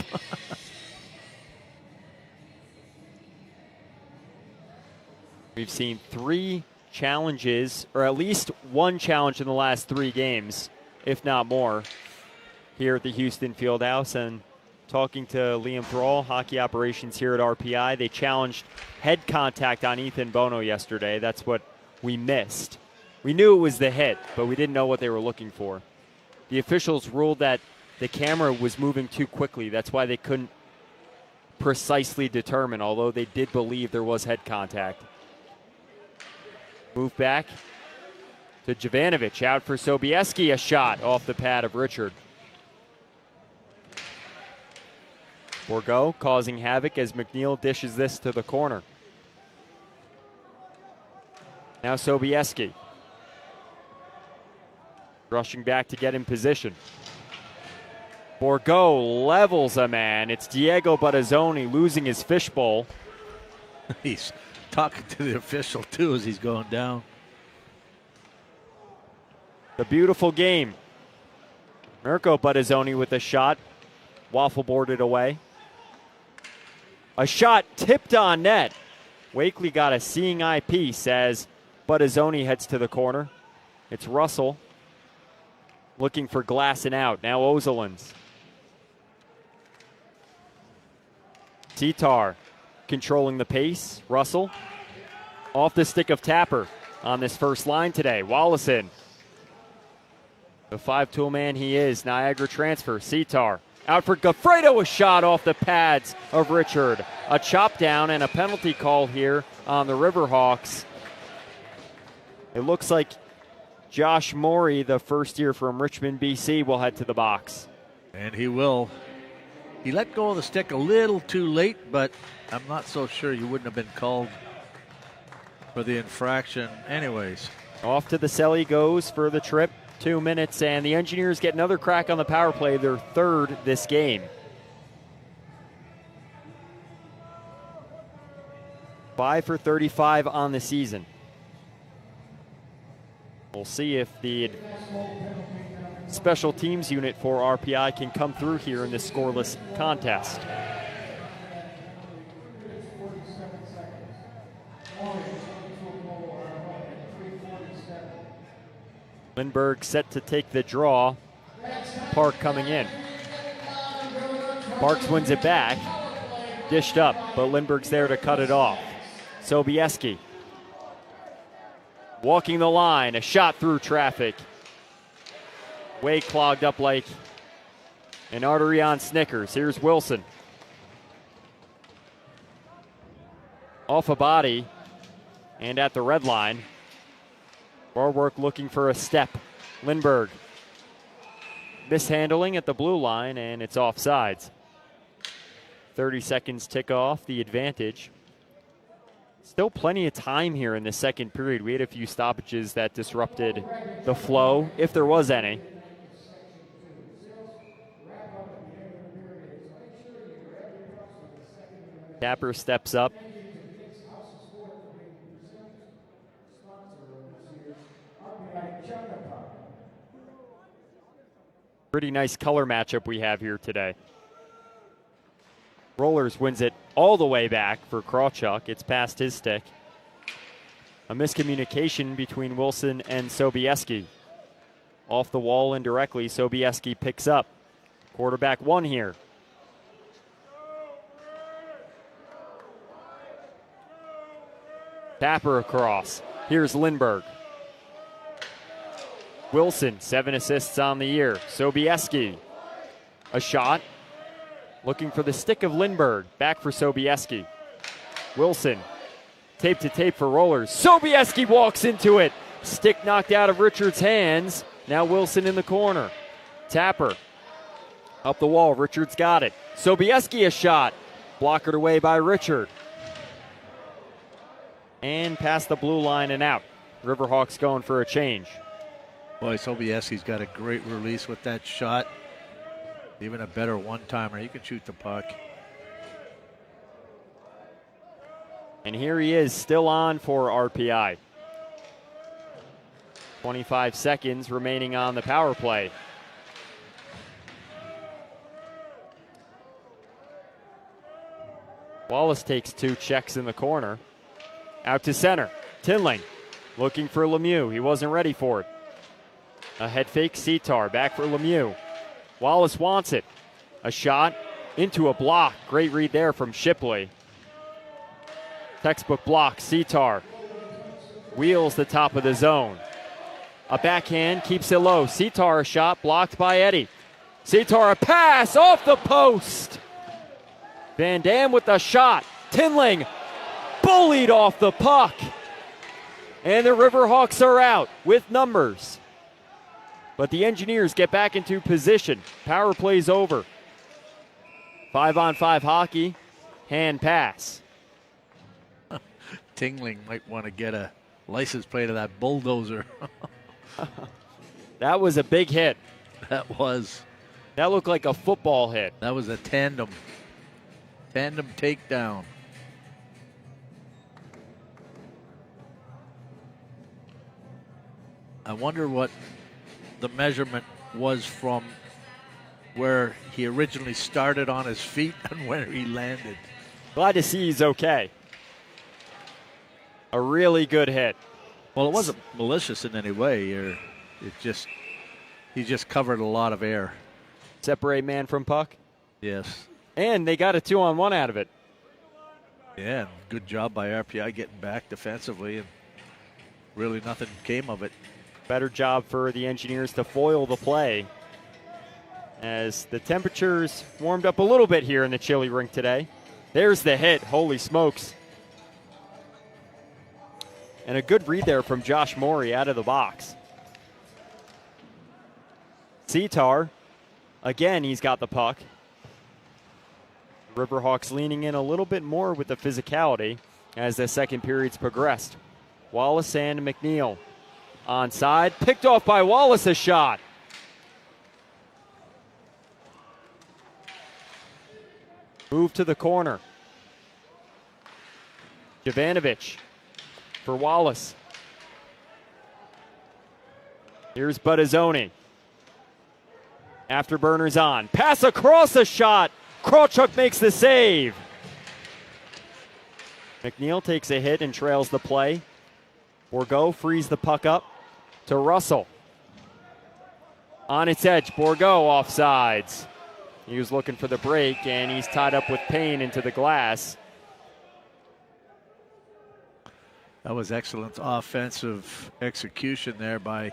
We've seen 3 challenges, or at least 1 challenge in the last 3 games, if not more, here at the Houston Fieldhouse. And talking to Liam Thrall, hockey operations here at RPI, they challenged head contact on Ethan Bono yesterday. That's what we missed. We knew it was the hit, but we didn't know what they were looking for. The officials ruled that the camera was moving too quickly. That's why they couldn't precisely determine, although they did believe there was head contact. Move back to Jovanovic, out for Sobieski, a shot off the pad of Richard. Bourgault causing havoc as McNeil dishes this to the corner. Now Sobieski. Rushing back to get in position. Bourgault levels a man. It's Diego Battazzoni losing his fishbowl. He's talking to the official, too, as he's going down. The beautiful game. Mirko Battazzoni with a shot. Waffle boarded away. A shot tipped on net. Wakely got a seeing eye piece as Battazzoni heads to the corner. It's Russell looking for Glasson out. Now Ozelins. Sitar controlling the pace. Russell off the stick of Tapper on this first line today. Wallison, the 5-tool man he is. Niagara transfer. Sitar out for Goffredo, a shot off the pads of Richard. A chop down and a penalty call here on the Riverhawks. It looks like Josh Morey, the first year from Richmond, BC, will head to the box. And he will. He let go of the stick a little too late, but I'm not so sure you wouldn't have been called for the infraction anyways. Off to the cell he goes for the trip. 2 minutes, and the Engineers get another crack on the power play, their 3rd this game. 5 for 35 on the season. We'll see if the special teams unit for RPI can come through here in this scoreless contest. Lindbergh set to take the draw. Park coming in. Parks wins it back. Dished up, but Lindbergh's there to cut it off. Sobieski walking the line, a shot through traffic. Way clogged up like an artery on Snickers. Here's Wilson. Off a body and at the red line. Warwork looking for a step. Lindbergh mishandling at the blue line, and it's offsides. 30 seconds tick off the advantage. Still plenty of time here in the second period. We had a few stoppages that disrupted the flow, if there was any. Tapper steps up. Pretty nice color matchup we have here today. Rollers wins it all the way back for Krawchuk. It's past his stick. A miscommunication between Wilson and Sobieski. Off the wall indirectly, Sobieski picks up. Quarterback one here. Tapper across. Here's Lindbergh. Wilson, 7 assists on the year. Sobieski, a shot. Looking for the stick of Lindbergh. Back for Sobieski. Wilson, tape to tape for Rollers. Sobieski walks into it. Stick knocked out of Richards' hands. Now Wilson in the corner. Tapper, up the wall. Richards got it. Sobieski a shot. Blockered away by Richard. And past the blue line and out. Riverhawks going for a change. Boy, Sobieski's got a great release with that shot. Even a better one-timer. He can shoot the puck. And here he is, still on for RPI. 25 seconds remaining on the power play. Wallace takes 2 checks in the corner. Out to center. Tinling looking for Lemieux. He wasn't ready for it. A head fake, Sitar back for Lemieux. Wallace wants it. A shot into a block. Great read there from Shipley. Textbook block, Sitar. Wheels the top of the zone. A backhand, keeps it low. Sitar a shot, blocked by Eddie. Sitar a pass off the post. Van Dam with the shot. Tinling bullied off the puck. And the Riverhawks are out with numbers. But the Engineers get back into position. Power play's over. 5-on-5 hockey. Hand pass. Tingling might want to get a license plate of that bulldozer. That was a big hit. That was. That looked like a football hit. That was a tandem takedown. I wonder what the measurement was from where he originally started on his feet and where he landed. Glad to see he's okay. A really good hit. Well, it wasn't malicious in any way. He just covered a lot of air. Separate man from puck. Yes. And they got a 2-on-1 out of it. Yeah, and good job by RPI getting back defensively, and really nothing came of it. Better job for the Engineers to foil the play as the temperatures warmed up a little bit here in the chilly rink today. There's the hit. Holy smokes. And a good read there from Josh Morey out of the box. Sitar, again, he's got the puck. Riverhawks leaning in a little bit more with the physicality as the second period's progressed. Wallace and McNeil onside, picked off by Wallace, a shot. Move to the corner. Jovanovic for Wallace. Here's Buttazzoni. Afterburners on. Pass across, a shot. Krawchuk makes the save. McNeil takes a hit and trails the play. Bourgault frees the puck up to Russell. On its edge, Bourgault offsides. He was looking for the break, and he's tied up with Payne into the glass. That was excellent offensive execution there by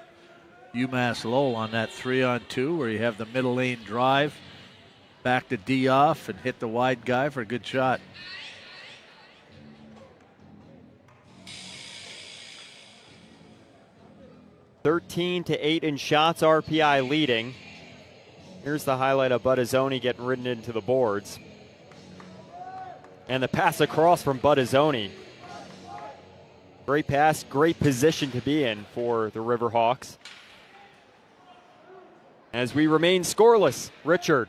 UMass Lowell on that 3-on-2 where you have the middle lane drive, back to D off and hit the wide guy for a good shot. (13-8) in shots, RPI leading. Here's the highlight of Buttazzoni getting ridden into the boards. And the pass across from Buttazzoni. Great pass, great position to be in for the Riverhawks. As we remain scoreless, Richard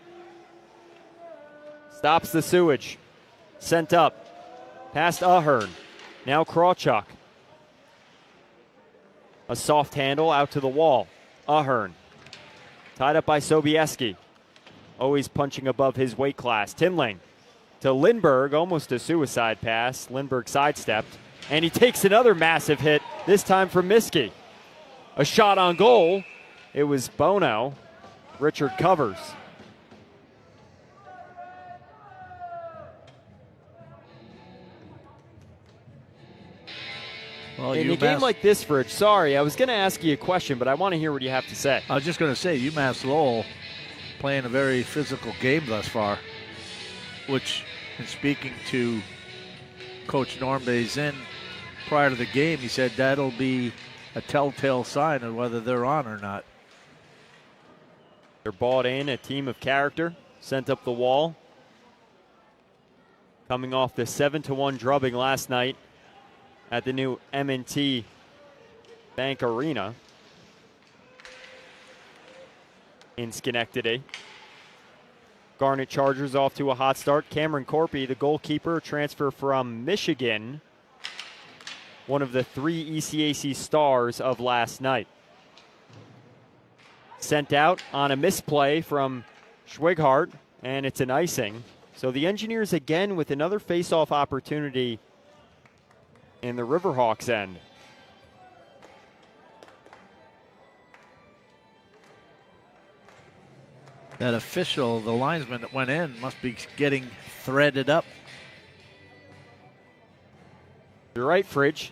stops the sewage. Sent up, past Ahern. Now Krawchuk. A soft handle out to the wall. Ahern Tied up by Sobieski. Always punching above his weight class. Tinling to Lindbergh, almost a suicide pass. Lindbergh sidestepped, and he takes another massive hit, this time from Miskey. A shot on goal. It was Bono. Richard covers. Well, in a game like this, Rich, sorry, I was going to ask you a question, but I want to hear what you have to say. I was just going to say, UMass Lowell playing a very physical game thus far, which, in speaking to Coach Norm Bazin prior to the game, he said that'll be a telltale sign of whether they're on or not. They're bought in, a team of character, sent up the wall. Coming off the 7-1 drubbing last night at the new M&T Bank Arena in Schenectady. Garnet Chargers off to a hot start. Cameron Corpy, the goalkeeper, transfer from Michigan, one of the 3 ECAC stars of last night. Sent out on a misplay from Schwighart, and it's an icing. So the Engineers again with another face-off opportunity in the Riverhawks end. That official, the linesman that went in, must be getting threaded up. You're right, Fridge.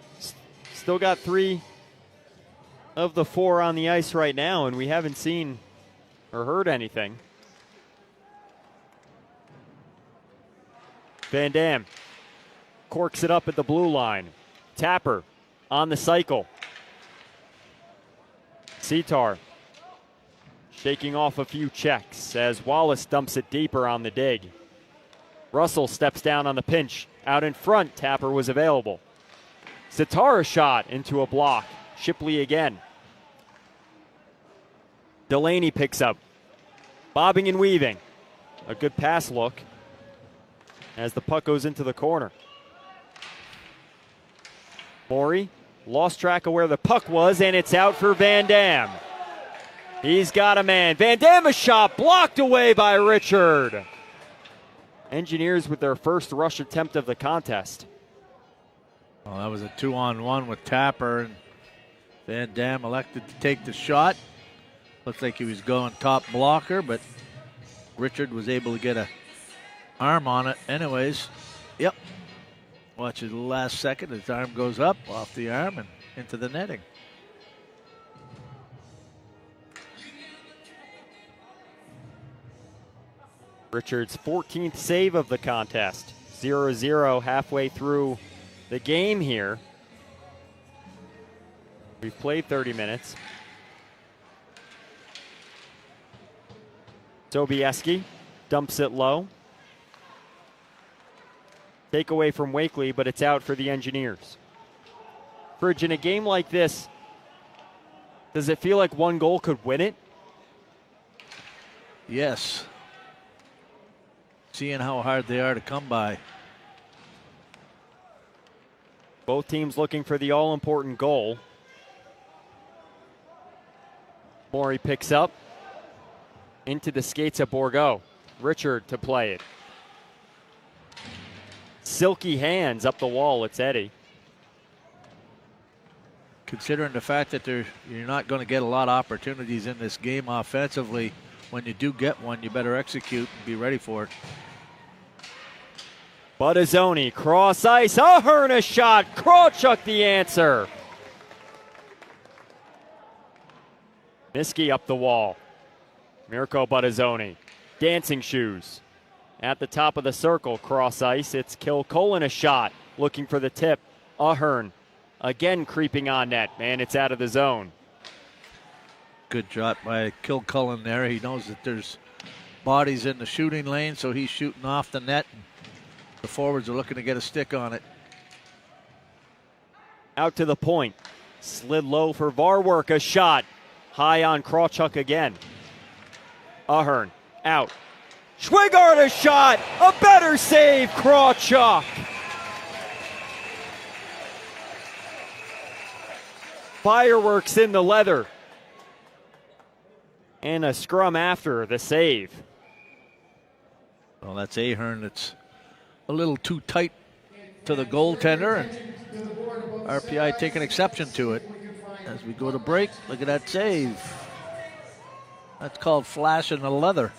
Still got 3 of the 4 on the ice right now, and we haven't seen or heard anything. Van Dam corks it up at the blue line. Tapper on the cycle. Sitar shaking off a few checks as Wallace dumps it deeper on the dig. Russell steps down on the pinch. Out in front, Tapper was available. Sitar shot into a block. Shipley again. Delaney picks up. Bobbing and weaving. A good pass look as the puck goes into the corner. Morey lost track of where the puck was, and it's out for Van Dam. He's got a man. Van Dam, a shot blocked away by Richard. Engineers with their first rush attempt of the contest. Well, that was a 2-on-1 with Tapper, and Van Dam elected to take the shot. Looks like he was going top blocker, but Richard was able to get a arm on it anyways. Yep. Watch it the last second. His arm goes up off the arm and into the netting. Richard's 14th save of the contest. 0-0 halfway through the game here. We've played 30 minutes. Sobieski dumps it low. Takeaway from Wakely, but it's out for the Engineers. Bridge, in a game like this, does it feel like one goal could win it? Yes. Seeing how hard they are to come by. Both teams looking for the all-important goal. Morey picks up into the skates of Bourgault. Richard to play it. Silky hands up the wall. It's Eddie. Considering the fact that you're not going to get a lot of opportunities in this game offensively, when you do get one, you better execute and be ready for it. Buttazzoni, cross ice, Ahern a shot, Krawchuk the answer. Miskey up the wall. Mirko Buttazzoni, dancing shoes. At the top of the circle, cross ice, it's Kilcullen a shot, looking for the tip. Ahern again creeping on net, and it's out of the zone. Good shot by Kilcullen there. He knows that there's bodies in the shooting lane, so he's shooting off the net. The forwards are looking to get a stick on it. Out to the point. Slid low for Varwerk, a shot. High on Krawchuk again. Ahern out. Schwigart a shot. A better save, Krawchuk. Fireworks in the leather. And a scrum after the save. Well, that's Ahern. It's a little too tight to the goaltender, and RPI taking exception to it. As we go to break, look at that save. That's called flashing the leather.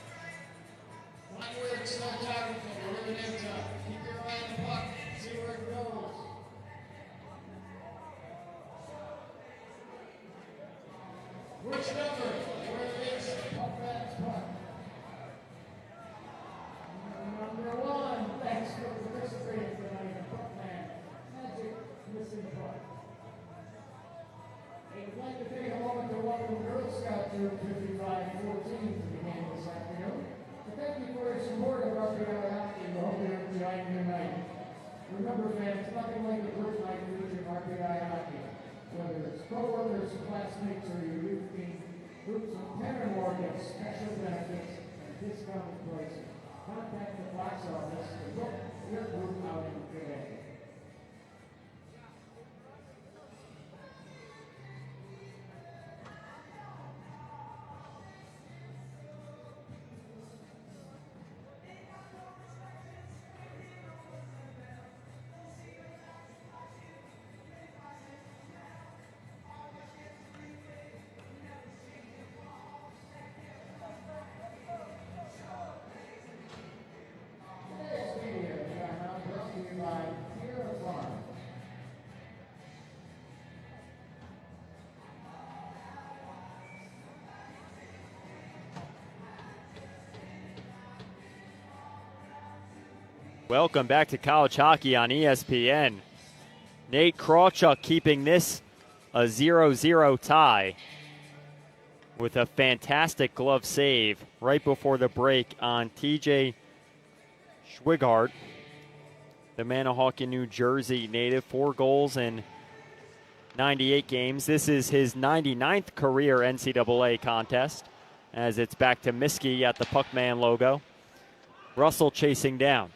Remember, fans, nothing like the first night featuring RPI hockey. Whether it's co-workers, classmates, or your youth team, groups of 10 or more get special benefits and discounted prices. Contact the box office to book your group outing today. Welcome back to college hockey on ESPN. Nate Krawchuk keeping this a 0-0 tie with a fantastic glove save right before the break on TJ Schwigart, the Manahawkin, New Jersey native, 4 goals in 98 games. This is his 99th career NCAA contest, as it's back to Miskey at the Puckman logo. Russell chasing down.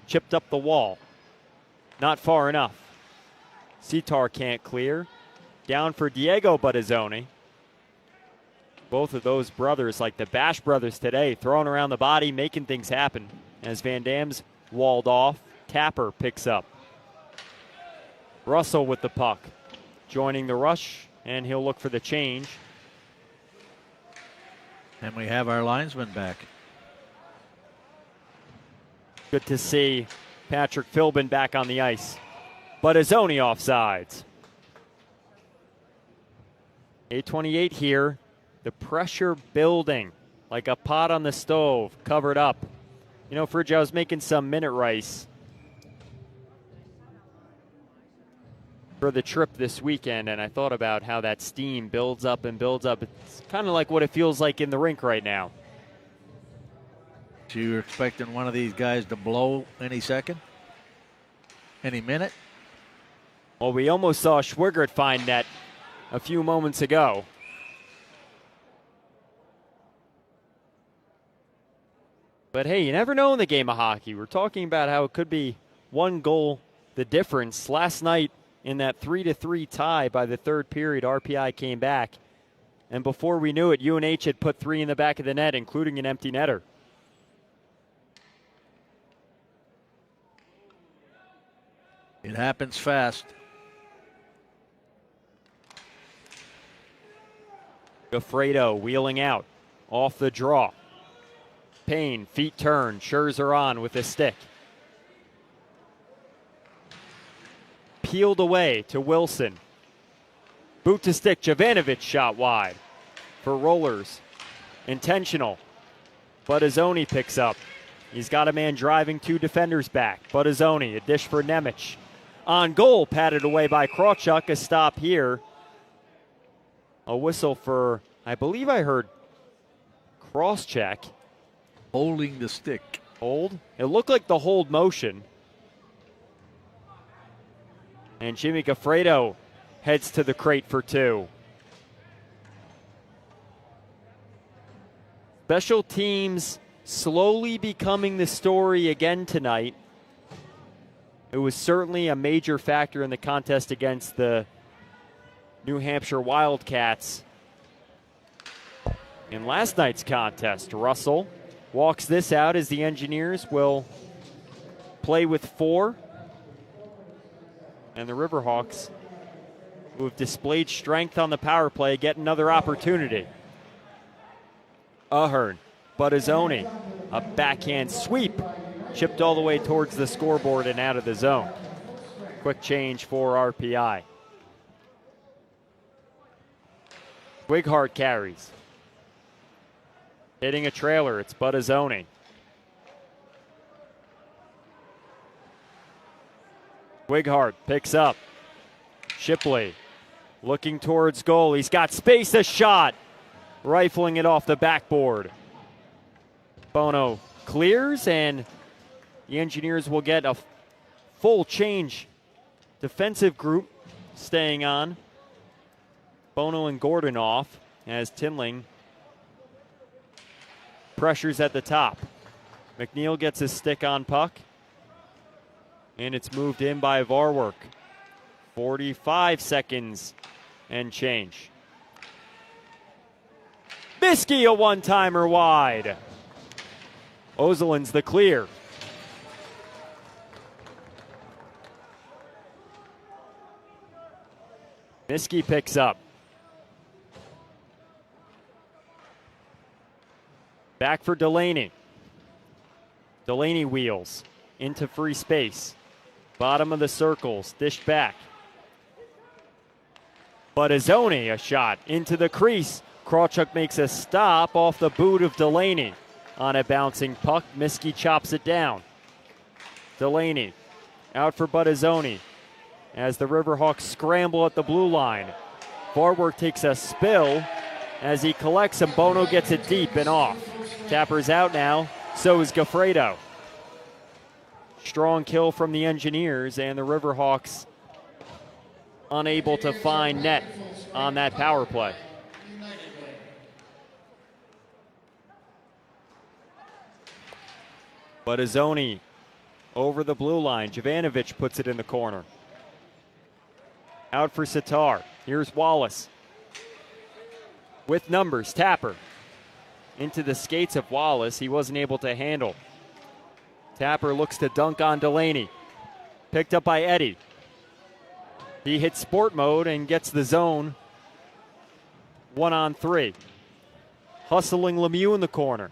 Chipped up the wall. Not far enough. Sitar can't clear. Down for Diego Buttazzoni. Both of those brothers, like the Bash brothers today, throwing around the body, making things happen. As Van Dam's walled off, Tapper picks up. Russell with the puck. Joining the rush, and he'll look for the change. And we have our linesman back. Good to see Patrick Philbin back on the ice. Buttazzoni offsides. 8:28 here. The pressure building like a pot on the stove, covered up. You know, Fridge, I was making some minute rice for the trip this weekend, and I thought about how that steam builds up and builds up. It's kind of like what it feels like in the rink right now. So you're expecting one of these guys to blow any second? Any minute? Well, we almost saw Schwigert find net a few moments ago. But hey, you never know in the game of hockey. We're talking about how it could be one goal the difference. Last night in that 3-3 tie by the third period, RPI came back. And before we knew it, UNH had put 3 in the back of the net, including an empty netter. It happens fast. Gaffredo wheeling out, off the draw. Payne, feet turn, Scherzer on with a stick. Peeled away to Wilson. Boot to stick, Jovanovic shot wide for Rollers. Intentional. Buttazzoni picks up. He's got a man driving 2 defenders back. Buttazzoni, a dish for Nemec. On goal, patted away by Krawchuk. A stop here. A whistle for, I believe I heard cross-check. Holding the stick. Hold. It looked like the hold motion. And Jimmy Gaffredo heads to the crate for 2. Special teams slowly becoming the story again tonight. It was certainly a major factor in the contest against the New Hampshire Wildcats. in last night's contest. Russell walks this out as the Engineers will play with 4. And the Riverhawks, who have displayed strength on the power play, get another opportunity. Ahern, Buttazzoni, a backhand sweep, chipped all the way towards the scoreboard and out of the zone. Quick change for RPI. Wighart carries. Hitting a trailer, it's Buttazzoni. Wighart picks up. Shipley looking towards goal. He's got space, a shot. Rifling it off the backboard. Bono clears, and the Engineers will get a full change defensive group staying on. Bono and Gordon off as Tinling pressures at the top. McNeil gets his stick on puck, and it's moved in by Varwork. 45 seconds and change. Miskey, a one-timer wide. Ozelin's the clear. Miskey picks up. Back for Delaney. Delaney wheels into free space. Bottom of the circles, dished back. Buttazzoni, a shot into the crease. Krawchuk makes a stop off the boot of Delaney. On a bouncing puck, Miskey chops it down. Delaney out for Buttazzoni as the Riverhawks scramble at the blue line. Varwork takes a spill as he collects, and Bono gets it deep and off. Tapper's out now, so is Gaffredo. Strong kill from the Engineers, and the Riverhawks unable to find net on that power play. Buttazzoni over the blue line. Jovanovic puts it in the corner. Out for Sitar. Here's Wallace. With numbers, Tapper. Into the skates of Wallace. He wasn't able to handle. Tapper looks to dunk on Delaney. Picked up by Eddie. He hits sport mode and gets the zone 1-on-3. Hustling Lemieux in the corner.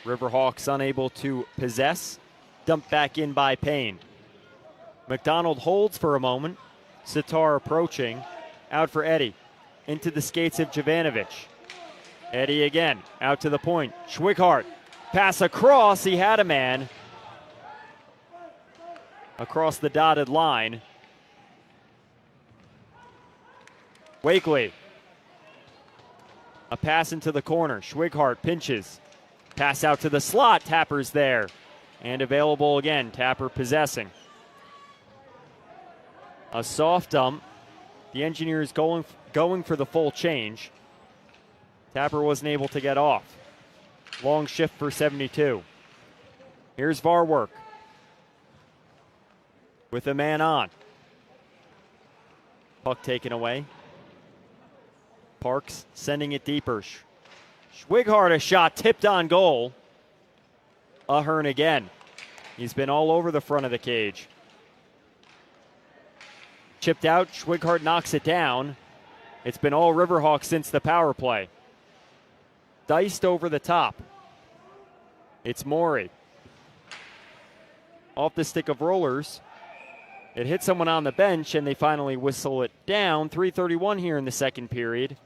Riverhawks unable to possess. Dumped back in by Payne. McDonald holds for a moment. Sitar approaching. Out for Eddie. Into the skates of Jovanovic. Eddie again. Out to the point. Schwighart. Pass across. He had a man. Across the dotted line. Wakely. A pass into the corner. Schwighart pinches. Pass out to the slot. Tapper's there. And available again. Tapper possessing. A soft dump. The Engineers going for the full change. Tapper wasn't able to get off. Long shift for 72. Here's Varwork. With a man on. Puck taken away. Parks sending it deeper. Schwighart, a shot tipped on goal. Ahern again. He's been all over the front of the cage. Chipped out, Schwighart knocks it down. It's been all Riverhawks since the power play. Diced over the top. It's Morey. Off the stick of Rollers. It hit someone on the bench, and they finally whistle it down. 3:31 here in the second period.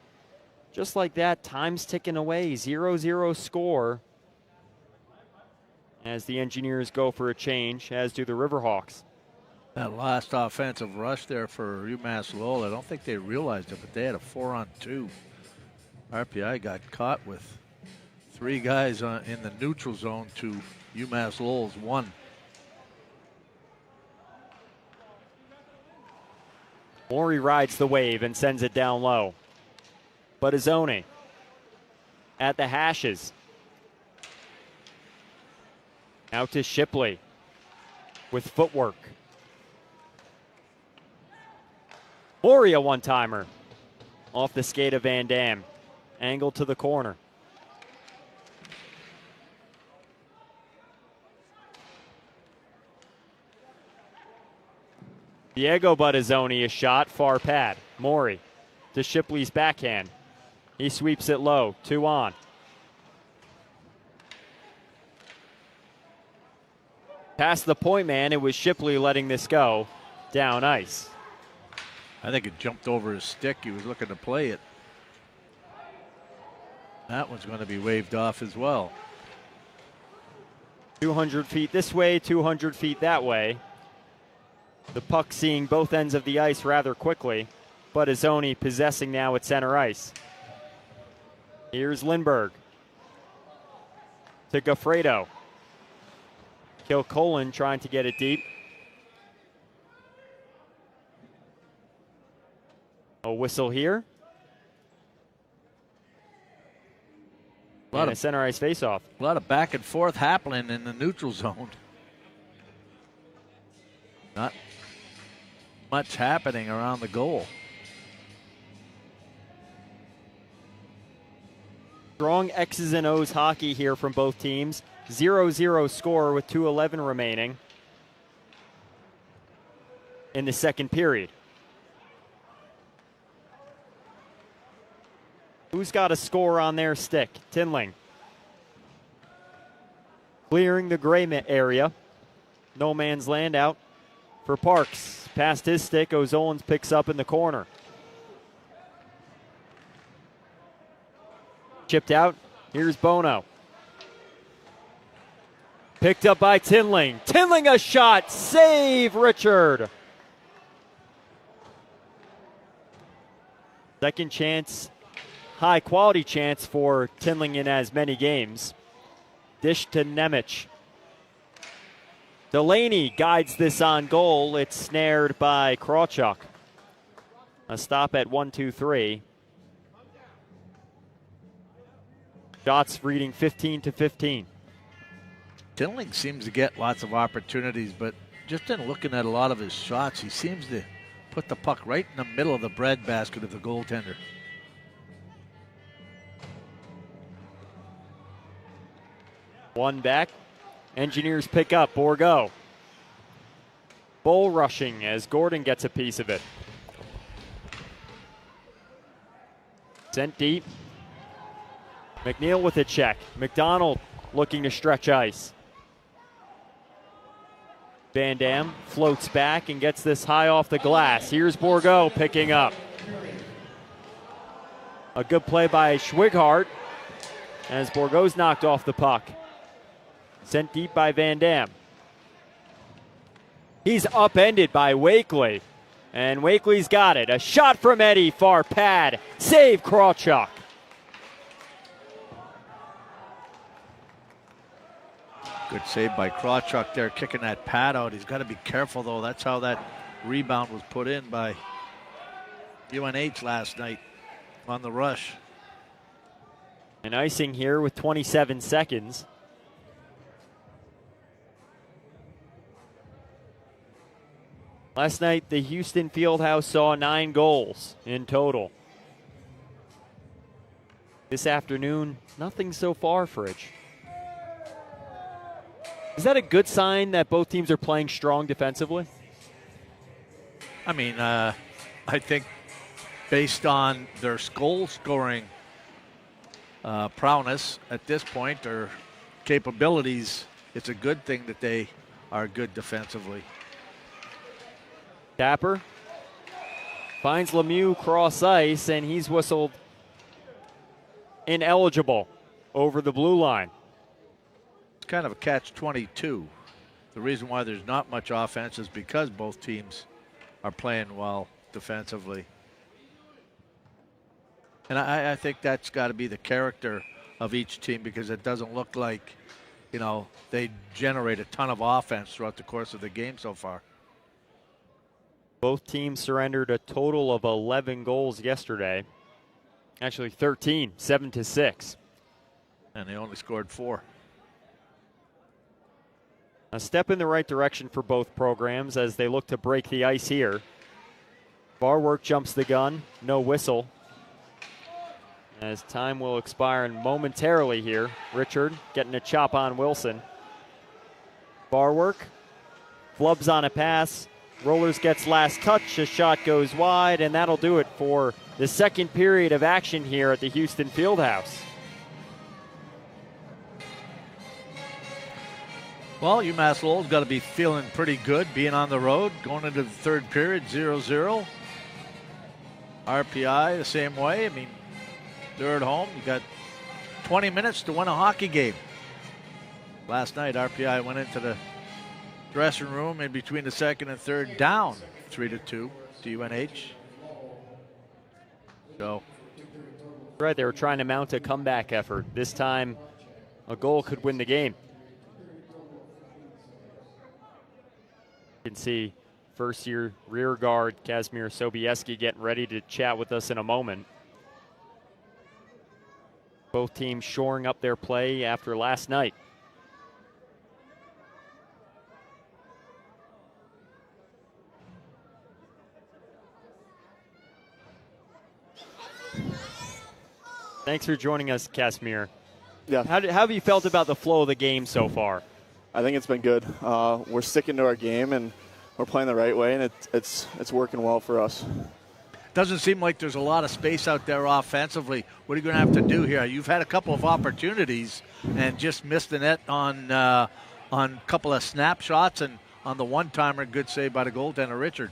Just like that, time's ticking away. 0-0 score as the Engineers go for a change, as do the Riverhawks. That last offensive rush there for UMass Lowell, I don't think they realized it, but they had a 4-on-2. RPI got caught with 3 guys in the neutral zone to UMass Lowell's 1. Morey rides the wave and sends it down low. Buttazzoni at the hashes. Out to Shipley. with footwork. Morey, a one-timer off the skate of Van Dam. Angle to the corner. Diego Buttazzoni, a shot, far pad. Morey to Shipley's backhand. He sweeps it low, 2 on. Past the point man, it was Shipley letting this go down ice. I think it jumped over his stick. He was looking to play it. That one's going to be waved off as well. 200 feet this way, 200 feet that way. The puck seeing both ends of the ice rather quickly. Buttazzoni possessing now at center ice. Here's Lindbergh to Gaffredo. Kilcullen trying to get it deep. A whistle here. And a center ice faceoff. A lot of back and forth happening in the neutral zone. Not much happening around the goal. Strong X's and O's hockey here from both teams. 0-0 score with 2:11 remaining in the second period. Who's got a score on their stick? Tinling. Clearing the gray area. No man's land out for Parks. Past his stick, O'Zolins picks up in the corner. Chipped out. Here's Bono. Picked up by Tinling. Tinling a shot. Save, Richard. Second chance. High quality chance for Tinling in as many games. Dish to Nemec. Delaney guides this on goal. It's snared by Krawchuk. A stop at 1-2-3. Shots reading 15-15. Tinling seems to get lots of opportunities, but just in looking at a lot of his shots, he seems to put the puck right in the middle of the breadbasket of the goaltender. One back. Engineers pick up. Bourgault. Bull rushing as Gordon gets a piece of it. Sent deep. McNeil with a check. McDonald looking to stretch ice. Van Dam floats back and gets this high off the glass. Here's Bourgault picking up. A good play by Schwighart as Bourgault's knocked off the puck. Sent deep by Van Dam. He's upended by Wakely. And Wakely's got it. A shot from Eddie, far pad. Save Krawchuk. Good save by Krawchuk there, kicking that pad out. He's got to be careful, though. That's how that rebound was put in by UNH last night on the rush. And icing here with 27 seconds. Last night, the Houston Fieldhouse saw 9 goals in total. This afternoon, nothing so far, Fridge. Is that a good sign that both teams are playing strong defensively? I mean, I think based on their goal scoring prowess at this point, or capabilities, it's a good thing that they are good defensively. Tapper finds Lemieux cross ice, and he's whistled ineligible over the blue line. It's kind of a catch-22. The reason why there's not much offense is because both teams are playing well defensively. And I think that's got to be the character of each team, because it doesn't look like, you know, they generate a ton of offense throughout the course of the game so far. Both teams surrendered a total of 11 goals yesterday. Actually 13, 7-6. And they only scored 4. A step in the right direction for both programs as they look to break the ice here. Barwork jumps the gun, no whistle. As time will expire momentarily here. Richard getting a chop on Wilson. Barwork flubs on a pass. Rollers gets last touch. A shot goes wide, and that'll do it for the second period of action here at the Houston Fieldhouse. Well, UMass Lowell's got to be feeling pretty good being on the road, going into the third period, 0-0. RPI the same way. I mean, they're at home. You got 20 minutes to win a hockey game. Last night, RPI went into the dressing room in between the second and third, down 3-2 to UNH. So, right, they were trying to mount a comeback effort. This time, a goal could win the game. You can see first-year rear guard Kazimir Sobieski getting ready to chat with us in a moment. Both teams shoring up their play after last night. Thanks for joining us, Kazimir. Yeah. How have you felt about the flow of the game so far? I think it's been good. We're sticking to our game and we're playing the right way, and it's working well for us. doesn't seem like there's a lot of space out there offensively. What are you going to have to do here? You've had a couple of opportunities and just missed the net on a couple of snapshots, and on the one-timer, good save by the goaltender, Richard.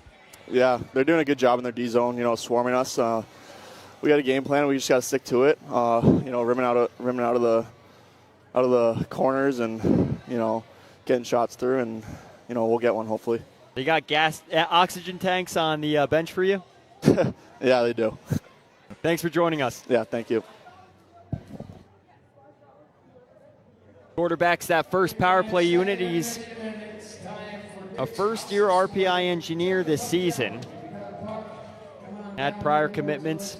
Yeah, they're doing a good job in their D zone, swarming us. We got a game plan. We just got to stick to it. Rimming out of the corners and getting shots through, and we'll get one hopefully. They got oxygen tanks on the bench for you? Yeah, they do. Thanks for joining us. Yeah, thank you. Quarterback's that first power play unit. He's a first-year RPI engineer this season. Had prior commitments,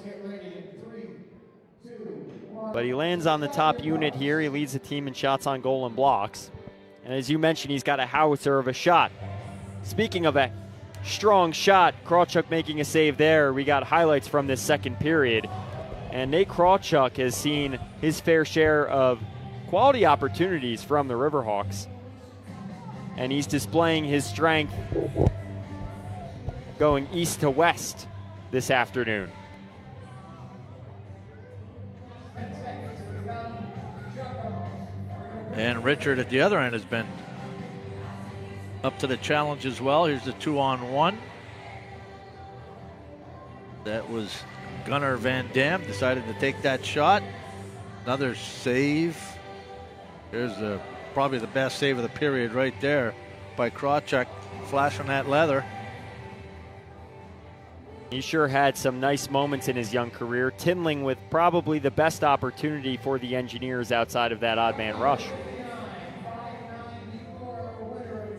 but he lands on the top unit here. He leads the team in shots on goal and blocks. And as you mentioned, he's got a howitzer of a shot. Speaking of a strong shot, Krawchuk making a save there. We got highlights from this second period. And Nate Krawchuk has seen his fair share of quality opportunities from the Riverhawks. And he's displaying his strength going east to west this afternoon. And Richard at the other end has been up to the challenge as well. Here's the 2-on-1. That was Gunnar Van Dam, decided to take that shot. Another save. There's probably the best save of the period right there by Krawchuk, flashing that leather. He sure had some nice moments in his young career, Tinling with probably the best opportunity for the Engineers outside of that odd man rush.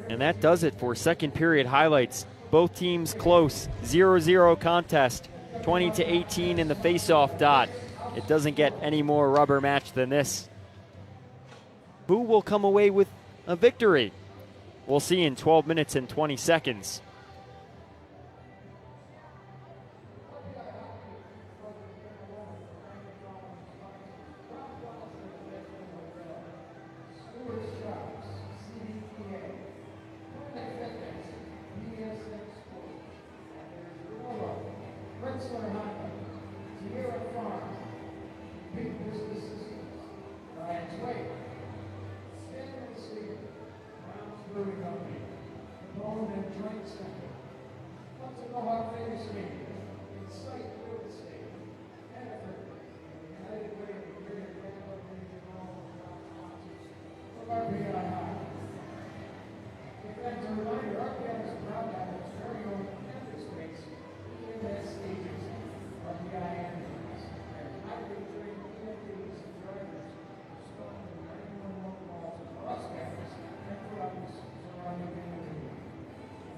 And that does it for second period highlights. Both teams close, 0-0 contest, 20-18 in the face-off dot. It doesn't get any more rubber match than this. Who will come away with a victory? We'll see in 12 minutes and 20 seconds.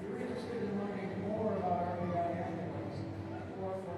If you're interested in learning more about RPI ambulance or for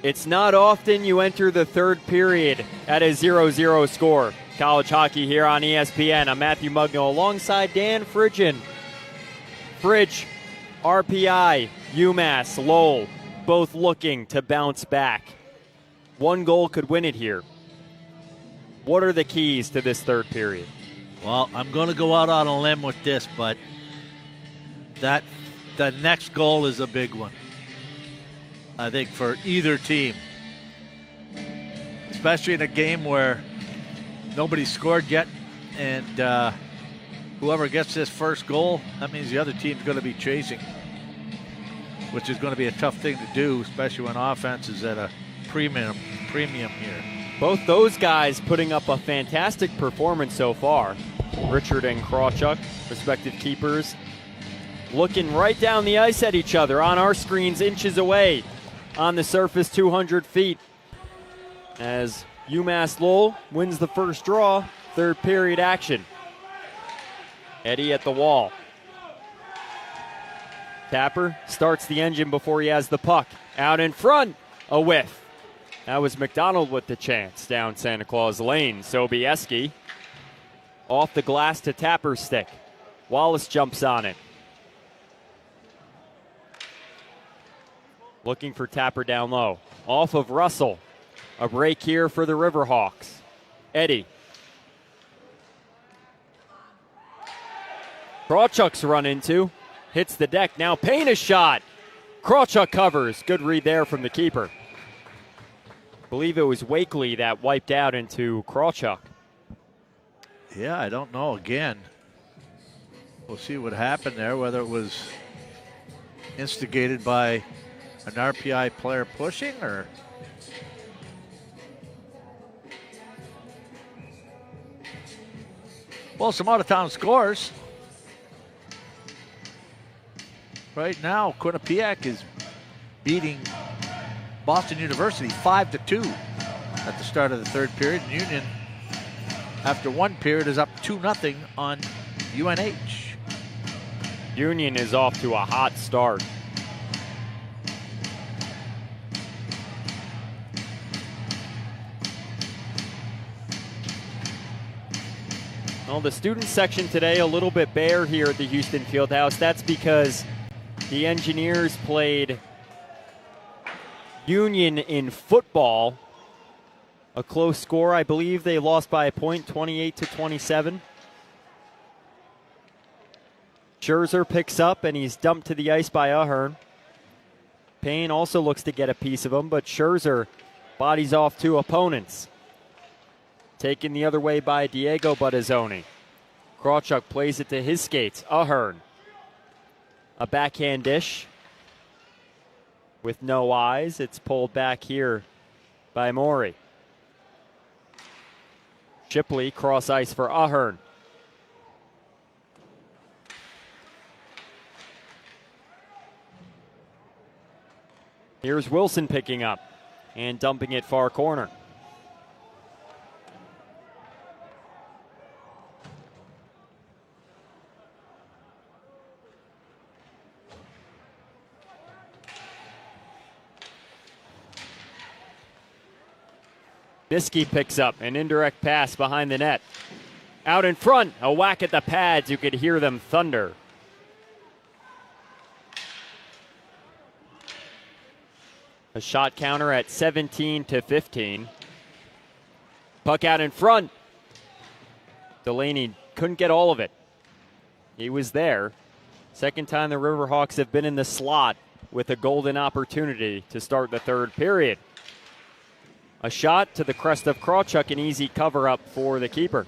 It's not often you enter the third period at a 0-0 score. College hockey here on ESPN. I'm Matthew Mugno alongside Dan Fridgen. Fridge, RPI, UMass Lowell, both looking to bounce back. One goal could win it here. What are the keys to this third period? Well, I'm going to go out on a limb with this, but the next goal is a big one, I think, for either team. Especially in a game where nobody scored yet, and whoever gets this first goal, that means the other team's going to be chasing, which is going to be a tough thing to do, especially when offense is at a premium here. Both those guys putting up a fantastic performance so far. Richard and Krawchuk, respective keepers, looking right down the ice at each other on our screens, inches away on the surface, 200 feet. As UMass Lowell wins the first draw, third period action. Eddie at the wall. Tapper starts the engine before he has the puck. Out in front, a whiff. That was McDonald with the chance down Santa Claus Lane. Sobieski off the glass to Tapper's stick. Wallace jumps on it. Looking for Tapper down low. Off of Russell. A break here for the Riverhawks. Eddie. Krawchuk's run into. Hits the deck. Now Payne a shot. Krawchuk covers. Good read there from the keeper. I believe it was Wakely that wiped out into Krawchuk. Yeah, I don't know. Again, we'll see what happened there, whether it was instigated by an RPI player pushing or... Well, some out-of-town scores. Right now, Quinnipiac is beating Boston University 5-2 at the start of the third period. Union, after one period, is up 2-0 on UNH. Union is off to a hot start. Well, the student section today a little bit bare here at the Houston Fieldhouse. That's because the Engineers played Union in football. A close score, I believe they lost by a point, 28-27. Scherzer picks up and he's dumped to the ice by Ahern. Payne also looks to get a piece of him, but Scherzer bodies off two opponents. Taken the other way by Diego Buttazzoni. Krawchuk plays it to his skates. Ahern. A backhand dish with no eyes. It's pulled back here by Maury. Shipley cross ice for Ahern. Here's Wilson picking up and dumping it far corner. Biskey picks up an indirect pass behind the net. Out in front, a whack at the pads. You could hear them thunder. A shot counter at 17-15. Puck out in front. Delaney couldn't get all of it. He was there. Second time the Riverhawks have been in the slot with a golden opportunity to start the third period. A shot to the crest of Krawchuk, an easy cover-up for the keeper.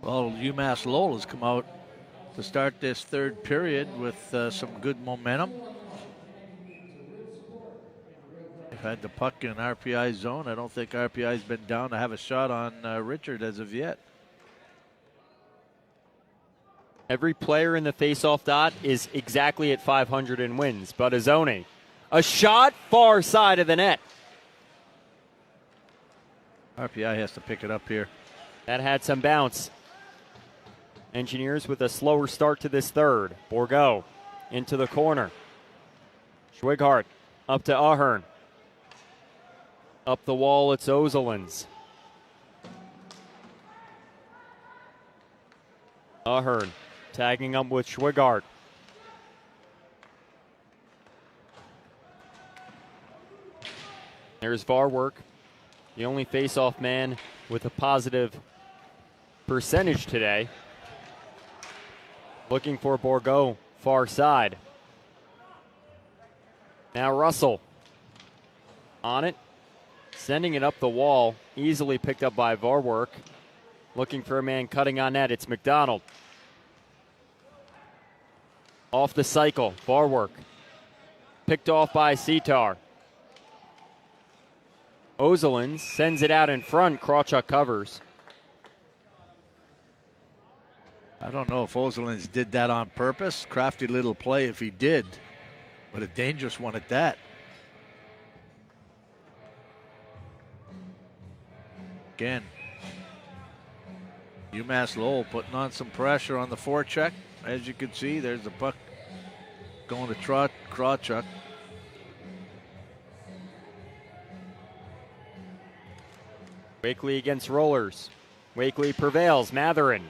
Well, UMass Lowell has come out to start this third period with some good momentum. They've had the puck in RPI zone. I don't think RPI's been down to have a shot on Richard as of yet. Every player in the faceoff dot is exactly at 500 in wins. Buttazzoni, a shot far side of the net. RPI has to pick it up here. That had some bounce. Engineers with a slower start to this third. Bourgault into the corner. Schwighart up to Ahern. Up the wall, it's Ozelins. Ahern tagging up with Schwighart. There's Varwerk, the only face-off man with a positive percentage today. Looking for Bourgault, far side. Now Russell on it, sending it up the wall, easily picked up by Varwerk. Looking for a man cutting on net, it's McDonald. Off the cycle, Varwerk. Picked off by Sitar. Ozelins sends it out in front, Krawchuk covers. I don't know if Ozelins did that on purpose. Crafty little play if he did, but a dangerous one at that. Again, UMass Lowell putting on some pressure on the forecheck. As you can see, there's the puck going to Krawchuk. Wakely against Rollers. Wakely prevails, Matherin.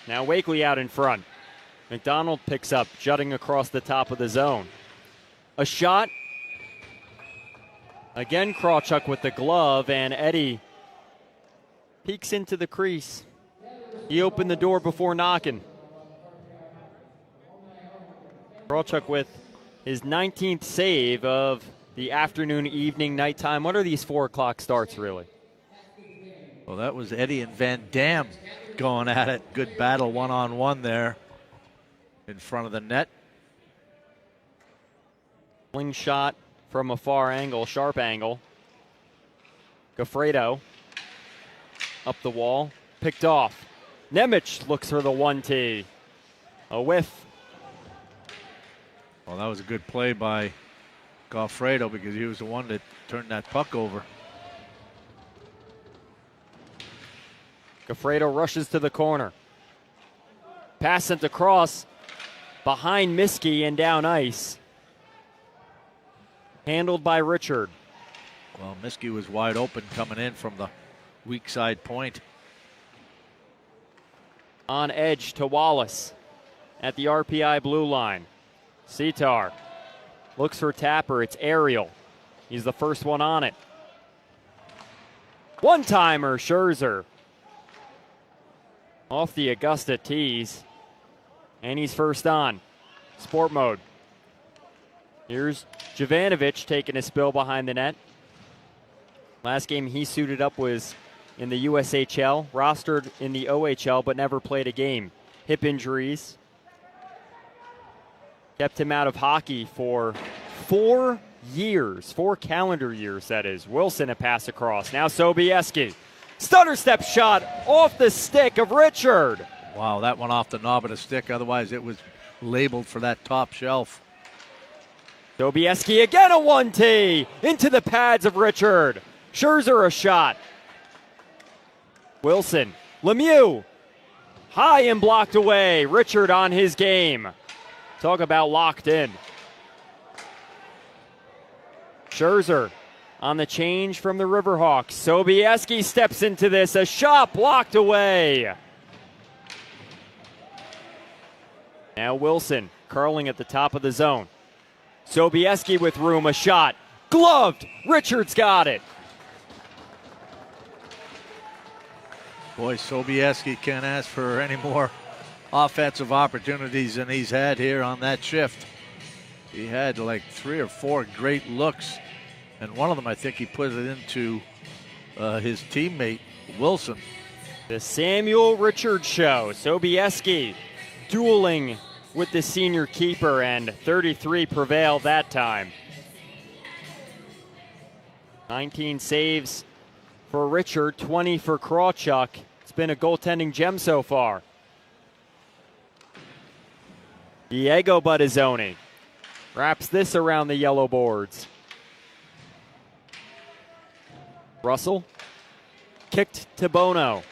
Now Wakely out in front. McDonald picks up, jutting across the top of the zone. A shot. Again, Krawchuk with the glove, and Eddie peeks into the crease. He opened the door before knocking. Krawchuk with his 19th save of the afternoon, evening, nighttime. What are these 4 o'clock starts, really? Well, that was Eddie and Van Dam going at it. Good battle one-on-one there in front of the net. Sling shot from a far angle, sharp angle. Goffredo up the wall, picked off. Nemec looks for the 1-T. A whiff. Well, that was a good play by Goffredo because he was the one that turned that puck over. Goffredo rushes to the corner. Pass sent across behind Miskey and down ice. Handled by Richard. Well, Miskey was wide open coming in from the weak side point. On edge to Wallace at the RPI blue line. Sitar looks for Tapper. It's Ariel. He's the first one on it. One-timer, Scherzer. Off the Augusta tees. And he's first on. Sport mode. Here's Jovanovic taking a spill behind the net. Last game he suited up was in the USHL, rostered in the OHL, but never played a game. Hip injuries kept him out of hockey for 4 years, 4 calendar years, that is. Wilson a pass across. Now Sobieski. Stutter step shot off the stick of Richard. Wow, that one off the knob of the stick. Otherwise, it was labeled for that top shelf. Sobieski again, a 1-T into the pads of Richard. Scherzer a shot. Wilson, Lemieux, high and blocked away. Richard on his game. Talk about locked in. Scherzer on the change from the Riverhawks. Sobieski steps into this. A shot blocked away. Now Wilson curling at the top of the zone. Sobieski with room. A shot. Gloved. Richard's got it. Boy, Sobieski can't ask for any more offensive opportunities than he's had here on that shift. He had like 3 or 4 great looks, and one of them I think he put it into his teammate Wilson. The Samuel Richards show. Sobieski dueling with the senior keeper, and 33 prevailed that time. 19 saves for Richard, 20 for Krawchuk. It's been a goaltending gem so far. Diego Buttazzoni wraps this around the yellow boards. Russell Kicked to Bono.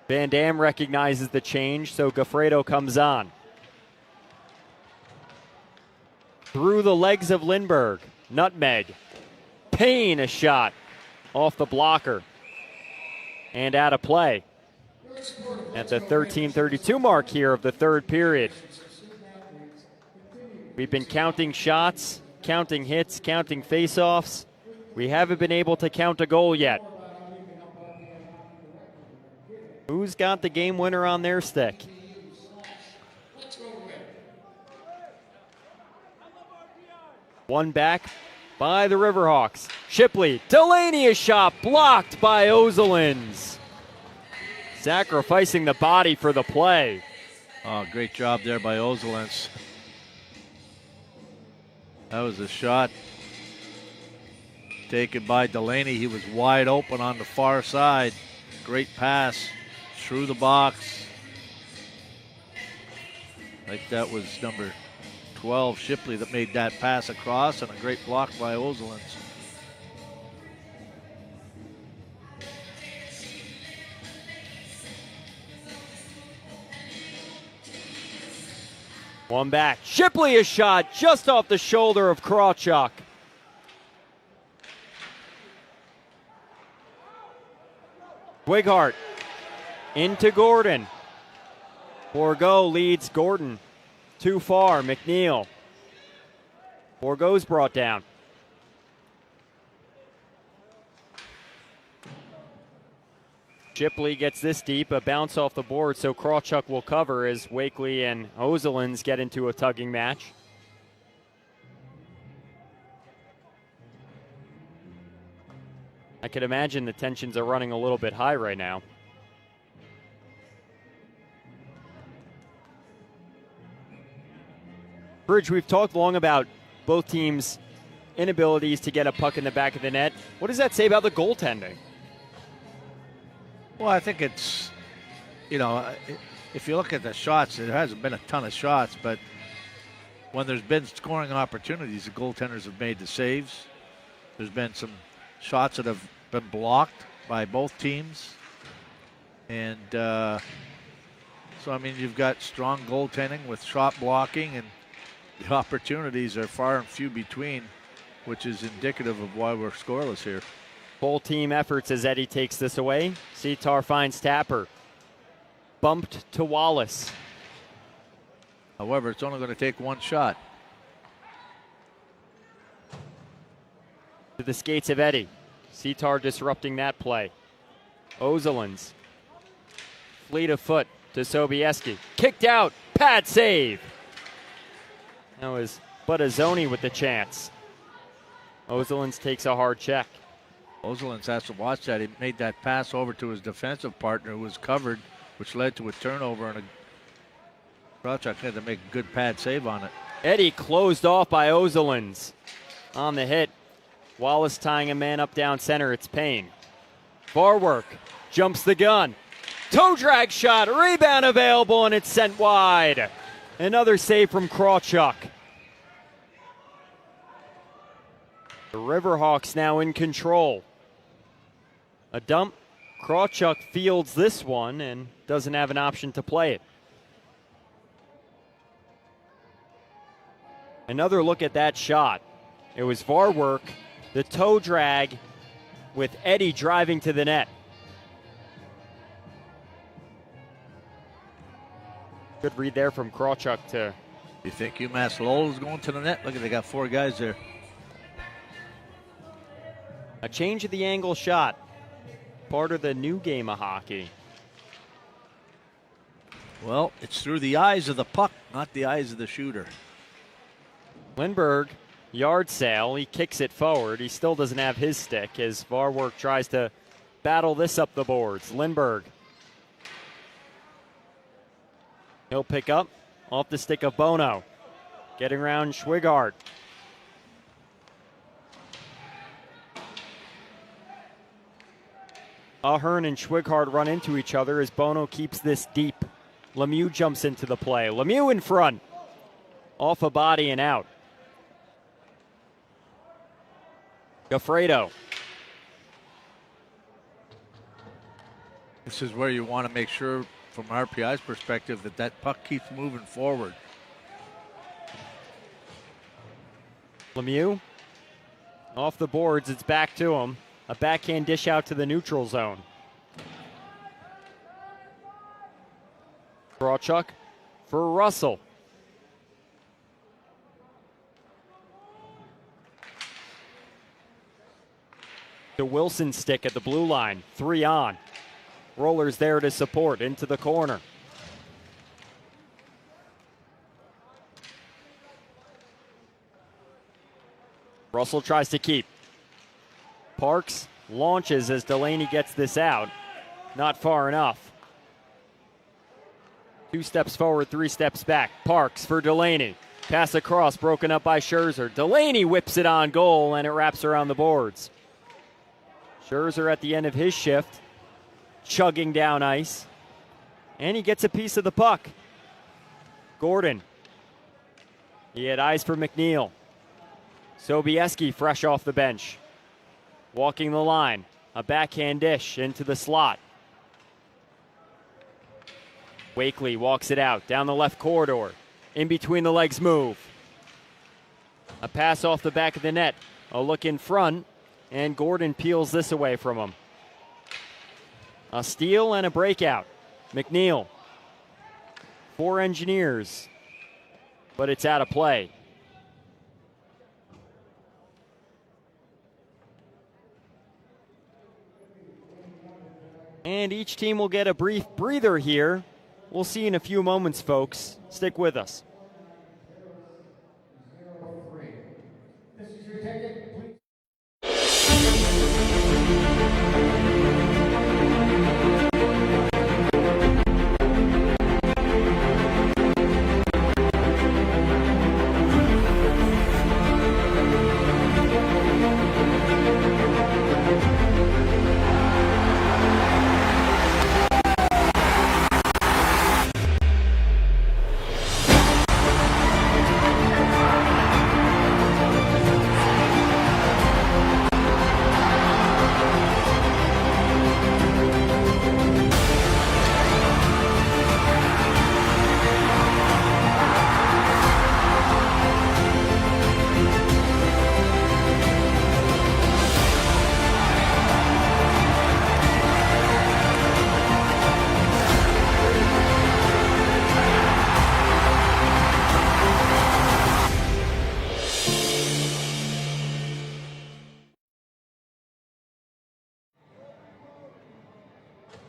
Van Dam recognizes the change, so Gaffredo comes on. Through the legs of Lindbergh. Nutmeg. Payne, a shot off the blocker. And out of play. At the 13:32 mark here of the third period. We've been counting shots, counting hits, counting faceoffs. We haven't been able to count a goal yet. Who's got the game winner on their stick? One back by the Riverhawks. Shipley, Delaney, a shot blocked by Ozelins. Sacrificing the body for the play. Oh, great job there by Ozelins. That was a shot taken by Delaney. He was wide open on the far side. Great pass through the box. I think that was number 12, Shipley, that made that pass across, and a great block by Ozelins. One back. Shipley, a shot just off the shoulder of Krawchuk. Wighart into Gordon. Bourgault leads Gordon. Too far. McNeil. Bourgault's brought down. Shipley gets this deep, a bounce off the board, so Krawchuk will cover as Wakely and Ozelins get into a tugging match. I could imagine the tensions are running a little bit high right now. Bridge, we've talked long about both teams' inabilities to get a puck in the back of the net. What does that say about the goaltending? Well, I think it's, if you look at the shots, there hasn't been a ton of shots, but when there's been scoring opportunities, the goaltenders have made the saves. There's been some shots that have been blocked by both teams. And so, you've got strong goaltending with shot blocking, and the opportunities are far and few between, which is indicative of why we're scoreless here. Full team efforts as Eddie takes this away. Sitar finds Tapper. Bumped to Wallace. However, it's only going to take one shot. To the skates of Eddie. Sitar disrupting that play. Ozelins. Fleet of foot to Sobieski. Kicked out. Pad save. That was Buttazzoni with the chance. Ozelins takes a hard check. Ozelins has to watch that. He made that pass over to his defensive partner who was covered, which led to a turnover, and Krawchuk had to make a good pad save on it. Eddie closed off by Ozelins on the hit. Wallace tying a man up down center. It's Payne. Farwork jumps the gun. Toe drag shot. Rebound available, and it's sent wide. Another save from Krawchuk. The Riverhawks now in control. A dump. Krawchuk fields this one and doesn't have an option to play it. Another look at that shot. It was Varwork, the toe drag with Eddie driving to the net. Good read there from Krawchuk to. You think UMass Lowell is going to the net? Look at, they got four guys there. A change of the angle shot. Part of the new game of hockey. Well, it's through the eyes of the puck, not the eyes of the shooter. Lindbergh, yard sale. He kicks it forward. He still doesn't have his stick as Varwork tries to battle this up the boards. Lindbergh. He'll pick up off the stick of Bono. Getting around Schwigart. Ahern and Schwigart run into each other as Bono keeps this deep. Lemieux jumps into the play. Lemieux in front. Off a body and out. Gaffredo. This is where you want to make sure, from RPI's perspective, that that puck keeps moving forward. Lemieux off the boards. It's back to him. A backhand dish out to the neutral zone. Krawchuk for Russell. The Wilson stick at the blue line. 3 on. Rollers there to support into the corner. Russell tries to keep. Parks launches as Delaney gets this out. Not far enough. 2 steps forward, 3 steps back. Parks for Delaney. Pass across, broken up by Scherzer. Delaney whips it on goal, and it wraps around the boards. Scherzer at the end of his shift, chugging down ice. And he gets a piece of the puck. Gordon. He had eyes for McNeil. Sobieski fresh off the bench. Walking the line. A backhand dish into the slot. Wakely walks it out down the left corridor. In between the legs move. A pass off the back of the net. A look in front. And Gordon peels this away from him. A steal and a breakout. McNeil. 4 Engineers. But it's out of play. And each team will get a brief breather here. We'll see in a few moments, folks. Stick with us. This is your ticket, please.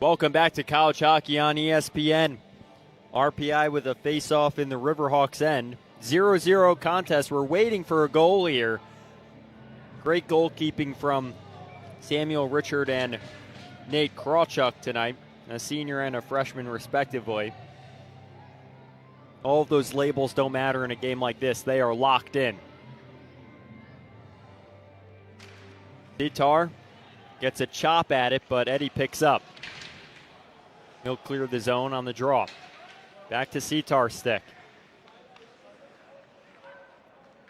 Welcome back to college hockey on ESPN. RPI with a face-off in the Riverhawks end. 0-0 contest. We're waiting for a goal here. Great goalkeeping from Samuel Richard and Nate Krawchuk tonight, a senior and a freshman respectively. All of those labels don't matter in a game like this. They are locked in. Sitar gets a chop at it, but Eddie picks up. He'll clear the zone on the draw. Back to Sitar's stick.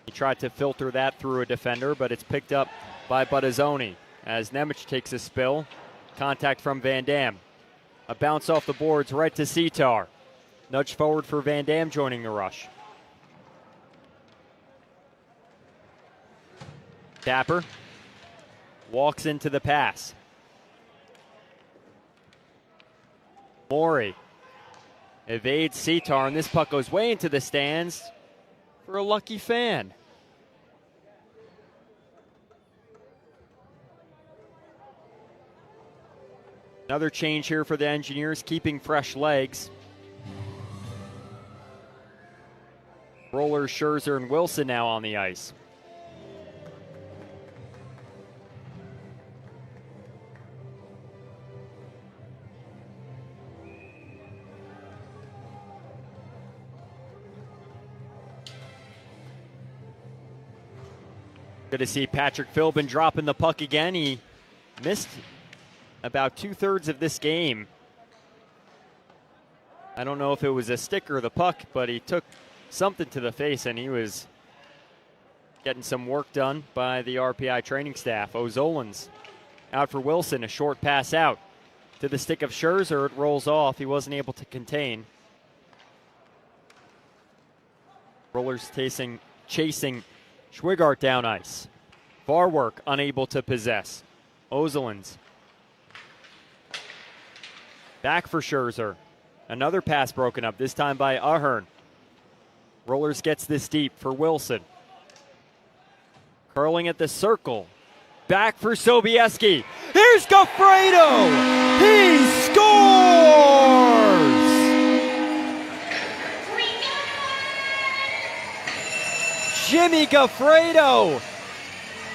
He tried to filter that through a defender, but it's picked up by Buttazzoni as Nemec takes a spill. Contact from Van Dam. A bounce off the boards right to Sitar. Nudge forward for Van Dam joining the rush. Tapper walks into the pass. Morey evades Sitar, and this puck goes way into the stands for a lucky fan. Another change here for the Engineers, keeping fresh legs. Rollers, Scherzer, and Wilson now on the ice. Good to see Patrick Philbin dropping the puck again. He missed about 2/3 of this game. I don't know if it was a stick or the puck, but he took something to the face, and he was getting some work done by the RPI training staff. O'Zolan's out for Wilson, a short pass out to the stick of Scherzer. It rolls off. He wasn't able to contain. Rollers chasing Schwigart down ice. Varwork unable to possess. O'Zolan's back for Scherzer. Another pass broken up, this time by Ahern. Rollers gets this deep for Wilson. Curling at the circle. Back for Sobieski. Here's Goffredo. He scores! Jimmy Goffredo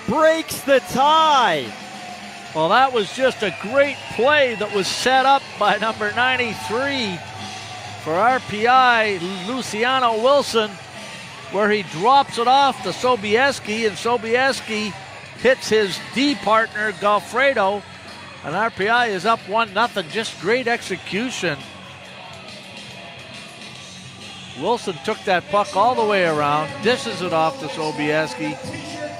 breaks the tie. Well, that was just a great play that was set up by number 93 for RPI, Luciano Wilson, where he drops it off to Sobieski, and Sobieski hits his D partner, Goffredo, and RPI is up 1-0. Just great execution. Wilson took that puck all the way around, dishes it off to Sobieski,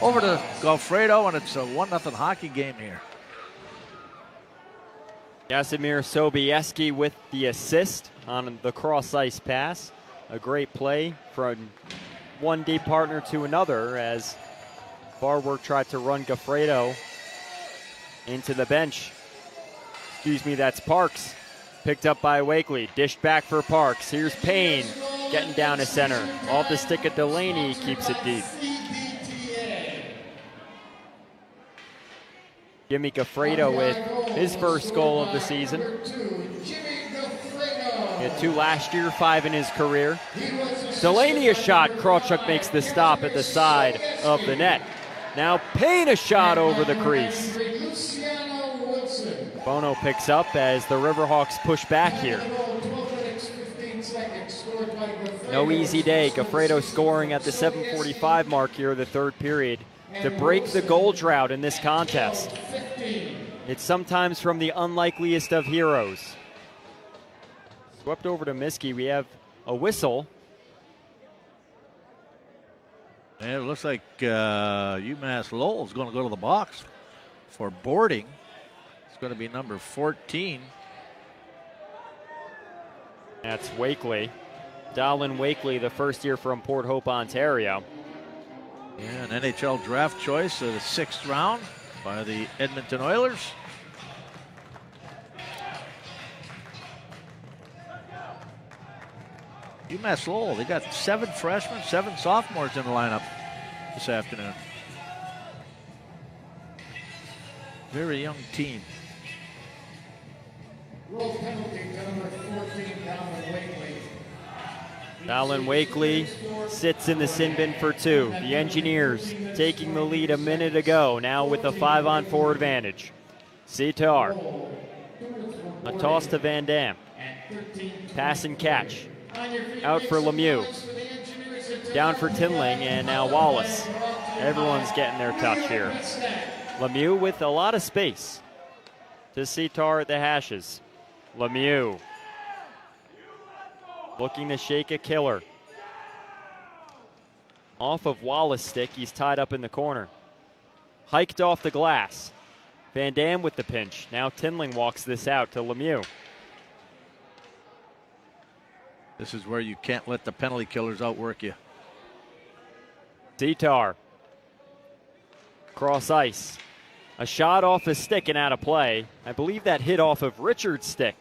over to Goffredo, and it's a 1-0 hockey game here. Yasimir Sobieski with the assist on the cross-ice pass. A great play from one D partner to another as Varwork tried to run Goffredo into the bench. Excuse me, that's Parks. Picked up by Wakely, dished back for Parks. Here's Payne getting down to center. Off the stick of Delaney, keeps it deep. Jimmy Goffredo with his first goal of the season. He had 2 last year, 5 in his career. Delaney a shot. Krawchuk makes the stop at the side of the net. Now Payne a shot over the crease. Bono picks up as the Riverhawks push back here. No easy day. Goffredo scoring at the 7:45 mark here of the third period to break the goal drought in this contest. It's sometimes from the unlikeliest of heroes. Swept over to Miskey. We have a whistle. And it looks like UMass Lowell is going to go to the box for boarding. It's going to be number 14. That's Wakely. Dallin Wakely, the first year from Port Hope, Ontario. Yeah, an NHL draft choice of the 6th round by the Edmonton Oilers. UMass Lowell, they got 7 freshmen, 7 sophomores in the lineup this afternoon. Very young team. Dallin Wakely sits in the sin bin for 2. The Engineers taking the lead a minute ago, now with a 5-on-4 advantage. Sitar. A toss to Van Dam. Pass and catch. Out for Lemieux. Down for Tinling, and now Wallace. Everyone's getting their touch here. Lemieux with a lot of space to Sitar at the hashes. Lemieux looking to shake a killer. Off of Wallace' stick, he's tied up in the corner. Hiked off the glass. Van Dam with the pinch. Now Tinling walks this out to Lemieux. This is where you can't let the penalty killers outwork you. Sitar. Cross ice. A shot off his stick and out of play. I believe that hit off of Richard's stick.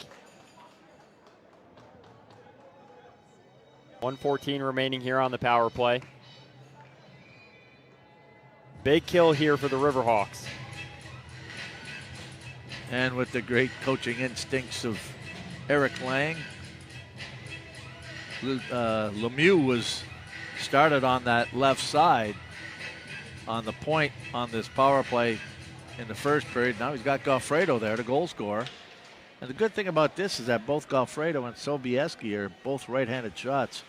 1:14 remaining here on the power play. Big kill here for the Riverhawks. And with the great coaching instincts of Eric Lang, Lemieux was started on that left side on the point on this power play in the first period. Now he's got Goffredo there, the goal scorer. And the good thing about this is that both Goffredo and Sobieski are both right-handed shots.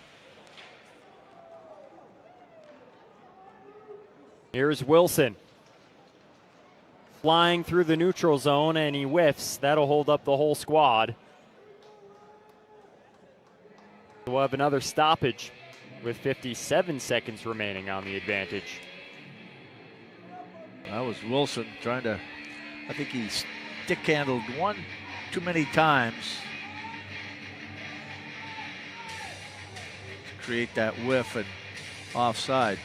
Here's Wilson. Flying through the neutral zone, and he whiffs. That'll hold up the whole squad. We'll have another stoppage with 57 seconds remaining on the advantage. That was Wilson trying to, I think he stick handled one too many times to create that whiff and offside.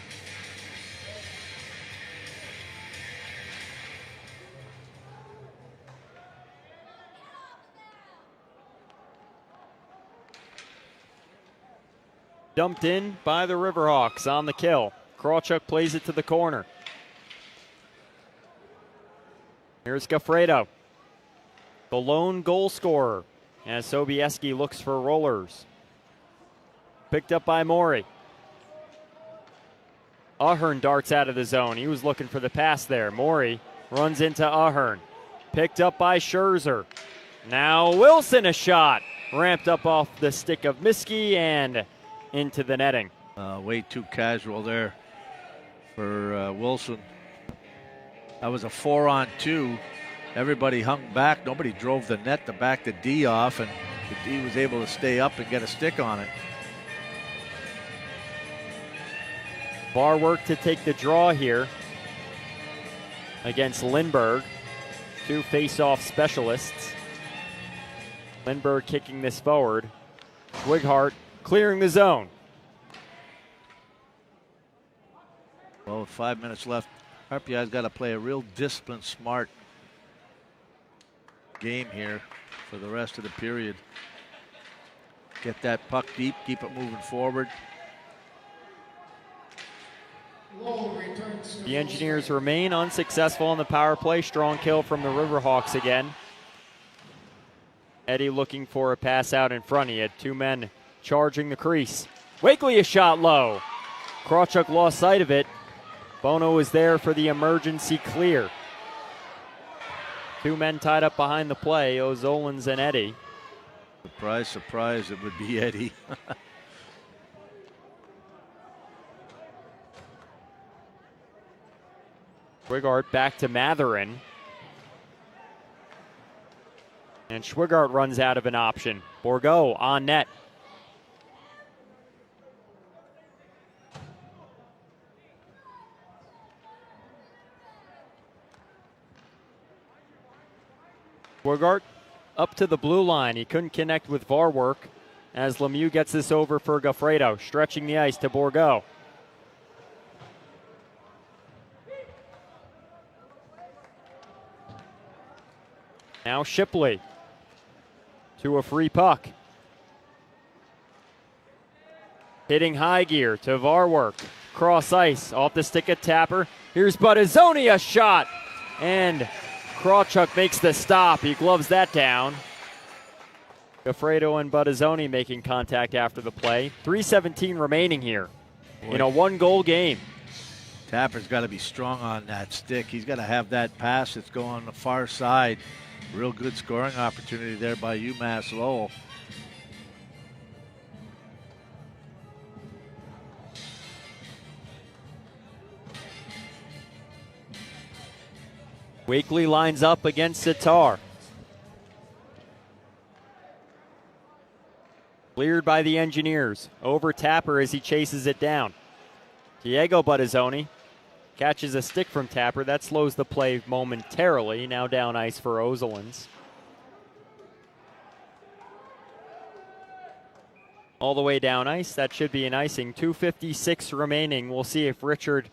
Dumped in by the Riverhawks on the kill. Krawchuk plays it to the corner. Here's Gaffredo, the lone goal scorer, as Sobieski looks for rollers. Picked up by Morey. Ahern darts out of the zone. He was looking for the pass there. Morey runs into Ahern. Picked up by Scherzer. Now Wilson, a shot. Ramped up off the stick of Miskey and into the netting. Way too casual there for Wilson. That was a 4-on-2. Everybody hung back. Nobody drove the net to back the D off, and the D was able to stay up and get a stick on it. Bar work to take the draw here against Lindbergh. Two face-off specialists. Lindbergh kicking this forward. Wighart clearing the zone. Well, with 5 minutes left, RPI's got to play a real disciplined, smart game here for the rest of the period. Get that puck deep, keep it moving forward. The Engineers remain unsuccessful on the power play. Strong kill from the Riverhawks again. Eddie looking for a pass out in front. He had two men charging the crease. Wakely a shot low. Krawchuk lost sight of it. Bono was there for the emergency clear. Two men tied up behind the play, O'Zolins and Eddie. Surprise, surprise, it would be Eddie. Schwigart back to Matherin. And Schwigart runs out of an option. Bourgault on net. Schwigart up to the blue line. He couldn't connect with Varwork as Lemieux gets this over for Gaffredo, stretching the ice to Bourgault. Now Shipley to a free puck. Hitting high gear to Varwork. Cross ice off the stick of Tapper. Here's Buttazzoni, a shot. And Krawchuk makes the stop. He gloves that down. Gaffredo and Buttazzoni making contact after the play. 3:17 remaining here in a one-goal game. Tapper's got to be strong on that stick. He's got to have that pass that's going on the far side. Real good scoring opportunity there by UMass Lowell. Wakely lines up against Sitar. Cleared by the Engineers. Over Tapper as he chases it down. Diego Buttazzoni catches a stick from Tapper. That slows the play momentarily. Now down ice for O'Zolins. All the way down ice. That should be an icing. 2:56 remaining. We'll see if Richard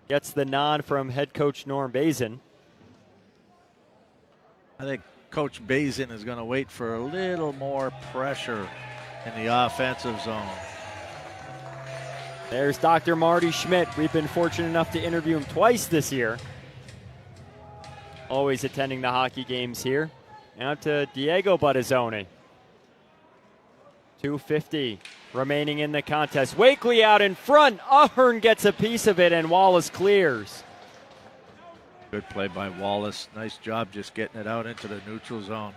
gets the nod from head coach Norm Bazin. I think Coach Bazin is going to wait for a little more pressure in the offensive zone. There's Dr. Marty Schmidt. We've been fortunate enough to interview him twice this year. Always attending the hockey games here. Now to Diego Buttazzoni. 2:50 remaining in the contest. Wakely out in front. Ahern gets a piece of it and Wallace clears. Good play by Wallace. Nice job just getting it out into the neutral zone.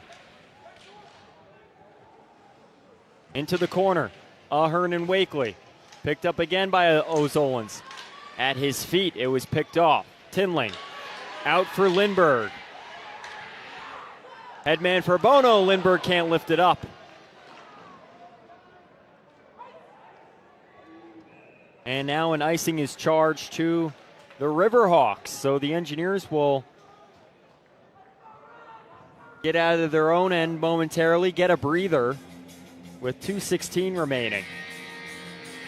Into the corner. Ahern and Wakely. Picked up again by O'Zolins. At his feet, it was picked off. Tinling out for Lindbergh. Headman for Bono. Lindbergh can't lift it up. And now an icing is charged to the Riverhawks. So the Engineers will get out of their own end momentarily, get a breather with 2:16 remaining,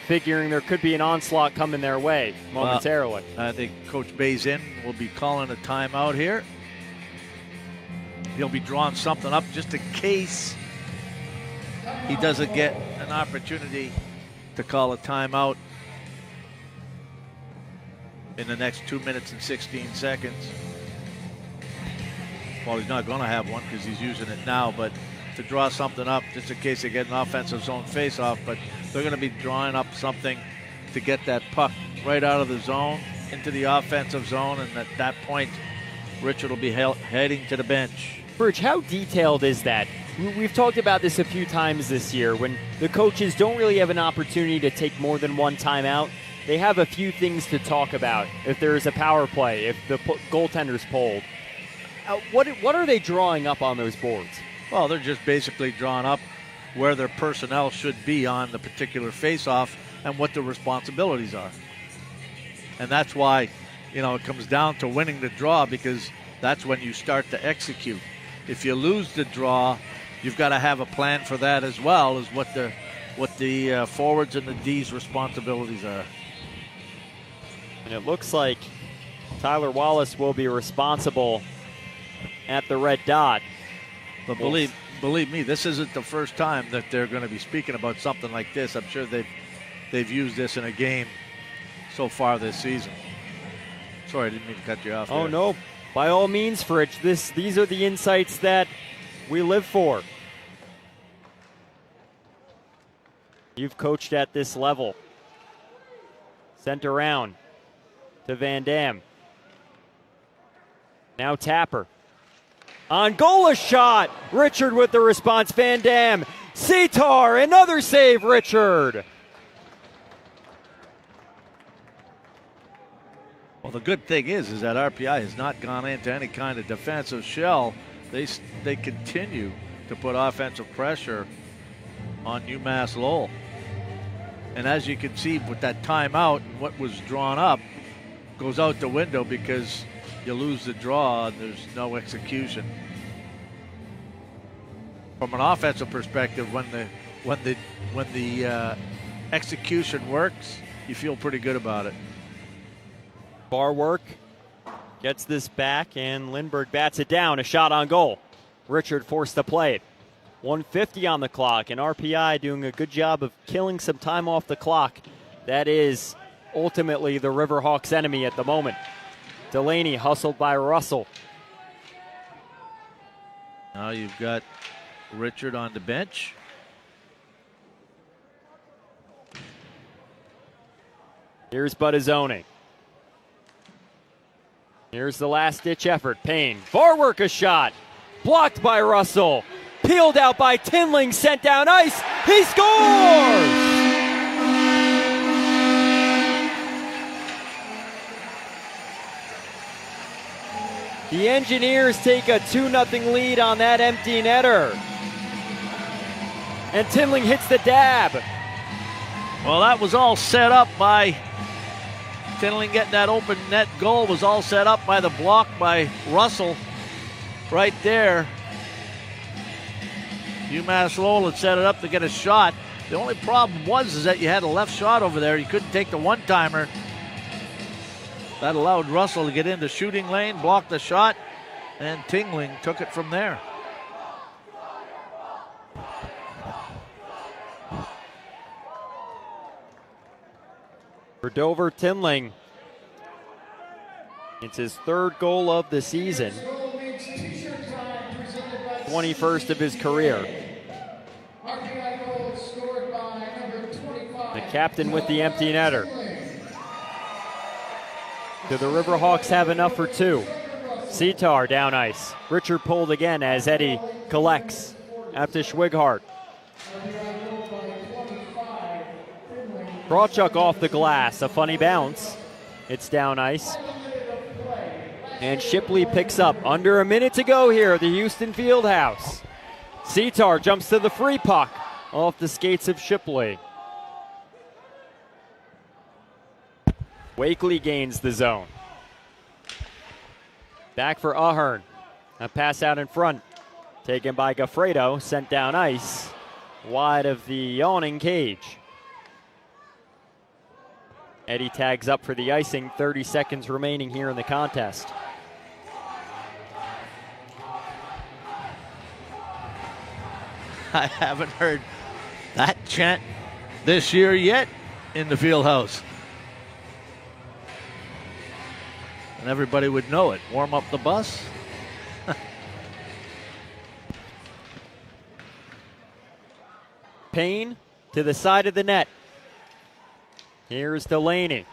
figuring there could be an onslaught coming their way momentarily. I think Coach Bazin will be calling a timeout here. He'll be drawing something up just in case he doesn't get an opportunity to call a timeout in the next 2 minutes and 16 seconds. Well, he's not going to have one because he's using it now, but to draw something up just in case they get an offensive zone face-off, but they're going to be drawing up something to get that puck right out of the zone into the offensive zone, and at that point, Richard will be heading to the bench. Bridge, how detailed is that? We've talked about this a few times this year. When the coaches don't really have an opportunity to take more than one timeout, they have a few things to talk about. If there is a power play, if the goaltender's pulled. What are they drawing up on those boards? Well, they're just basically drawing up where their personnel should be on the particular face-off and what the responsibilities are. And that's why, it comes down to winning the draw, because that's when you start to execute. If you lose the draw, you've got to have a plan for that as well, as what the forwards and the D's responsibilities are. And it looks like Tyler Wallace will be responsible at the red dot. But believe me, this isn't the first time that they're going to be speaking about something like this. I'm sure they've used this in a game so far this season. Sorry, I didn't mean to cut you off. Oh, there. no. By all means, Fridge, these are the insights that we live for. You've coached at this level. Sent around to Van Dam. Now Tapper. On goal, a shot. Richard with the response. Van Dam. Sitar, another save, Richard. Well, the good thing is that RPI has not gone into any kind of defensive shell. They continue to put offensive pressure on UMass Lowell. And as you can see with that timeout, and what was drawn up goes out the window because you lose the draw and there's no execution. From an offensive perspective, when the execution works, you feel pretty good about it. Bar work, gets this back, and Lindbergh bats it down. A shot on goal. Richard forced to play it. 1:50 on the clock, and RPI doing a good job of killing some time off the clock. That is ultimately the Riverhawks' enemy at the moment. Delaney hustled by Russell. Now you've got Richard on the bench. Here's Buttazzoni. Here's the last-ditch effort. Payne. Bar work, a shot. Blocked by Russell. Peeled out by Tinling. Sent down ice. He scores! The Engineers take a 2-0 lead on that empty netter. And Tinling hits the dab. Well, that was all set up by Tinling. Getting that open net goal was all set up by the block by Russell right there. UMass Lowell had set it up to get a shot. The only problem was that you had a left shot over there. You couldn't take the one-timer. That allowed Russell to get into shooting lane, block the shot, and Tinling took it from there. For Dover Tinling, it's his third goal of the season, 21st of his career. The captain with the empty netter. Do the Riverhawks have enough for two? Sitar down ice. Richard pulled again as Eddie collects after Schwighart. Krawchuk off the glass, a funny bounce. It's down ice. And Shipley picks up. Under a minute to go here at the Houston Fieldhouse. Sitar jumps to the free puck off the skates of Shipley. Wakely gains the zone. Back for Ahern. A pass out in front. Taken by Gaffredo. Sent down ice. Wide of the yawning cage. Eddie tags up for the icing. 30 seconds remaining here in the contest. I haven't heard that chant this year yet in the field house. And everybody would know it. Warm up the bus. Payne to the side of the net. Here's Delaney.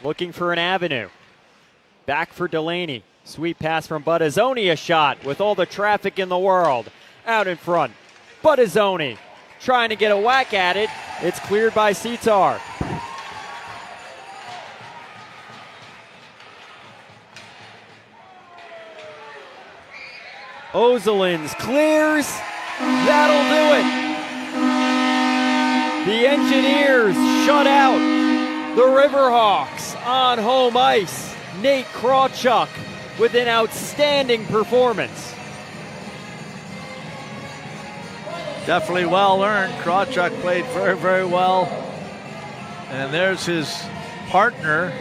Looking for an avenue. Back for Delaney. Sweet pass from Buttazzoni. A shot with all the traffic in the world. Out in front. Buttazzoni trying to get a whack at it. It's cleared by Sitar. Ozelins clears. That'll do it. The Engineers shut out the Riverhawks on home ice. Nate Krawchuk with an outstanding performance. Definitely well earned. Krawchuk played very, very well. And there's his partner,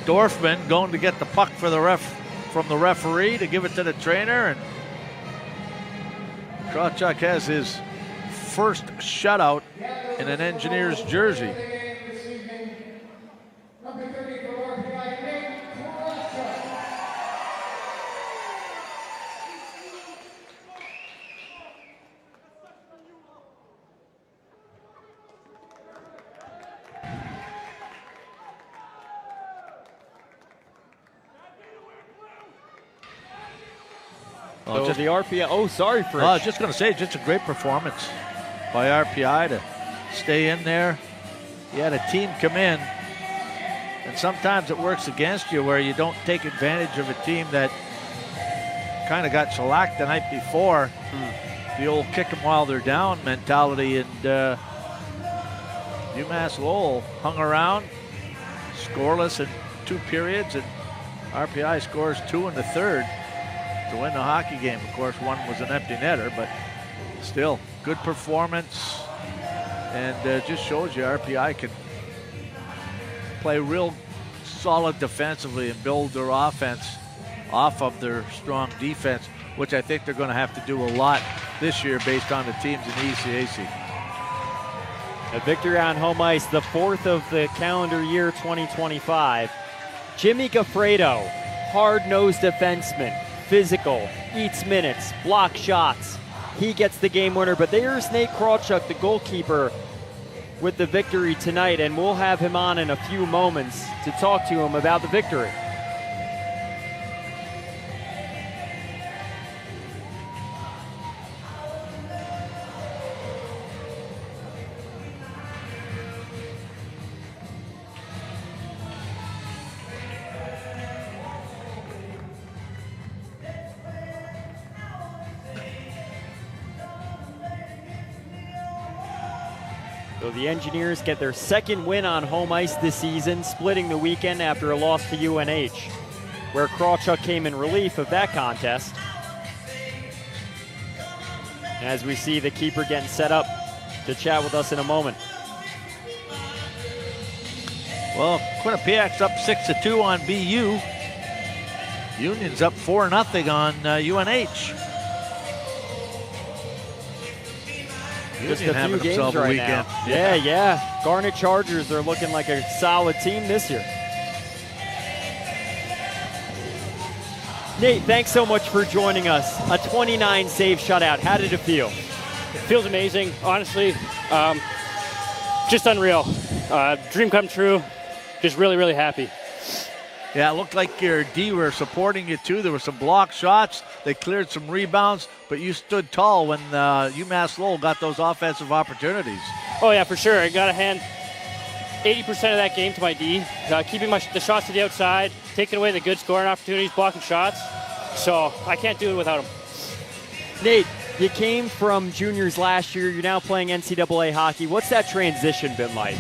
Dorfman, going to get the puck for from the referee to give it to the trainer. And Krawchuk has his first shutout in an Engineers jersey. Number 30 for RPI, Nate Krawchuk. So the RPI, sorry for I was just going to say, just a great performance by RPI to stay in there. You had a team come in, and sometimes it works against you where you don't take advantage of a team that kind of got shellacked the night before. The old kick them while they're down mentality, and UMass Lowell hung around, scoreless in 2 periods, and RPI scores 2 in the third to win the hockey game. Of course, one was an empty netter, but still, good performance, and just shows you RPI can play real solid defensively and build their offense off of their strong defense, which I think they're going to have to do a lot this year based on the teams in the ECAC. A victory on home ice, the 4th of the calendar year 2025. Jimmy Gaffredo, hard-nosed defenseman, physical, eats minutes, blocks shots. He gets the game winner, but there's Nate Krawchuk, the goalkeeper, with the victory tonight, and we'll have him on in a few moments to talk to him about the victory. So the Engineers get their second win on home ice this season, splitting the weekend after a loss to UNH, where Krawchuk came in relief of that contest. As we see the keeper getting set up to chat with us in a moment. Well, Quinnipiac's up 6-2 on BU. Union's up 4-0 on UNH. Just a few games right now. Yeah. Garnet Chargers are looking like a solid team this year. Nate, thanks so much for joining us. A 29-save shutout. How did it feel? It feels amazing, honestly. Just unreal. Dream come true. Just really, really happy. Yeah, it looked like your D were supporting you too. There were some block shots. They cleared some rebounds, but you stood tall when UMass Lowell got those offensive opportunities. Oh, yeah, for sure. I got to hand 80% of that game to my D, keeping the shots to the outside, taking away the good scoring opportunities, blocking shots. So I can't do it without them. Nate, you came from juniors last year. You're now playing NCAA hockey. What's that transition been like?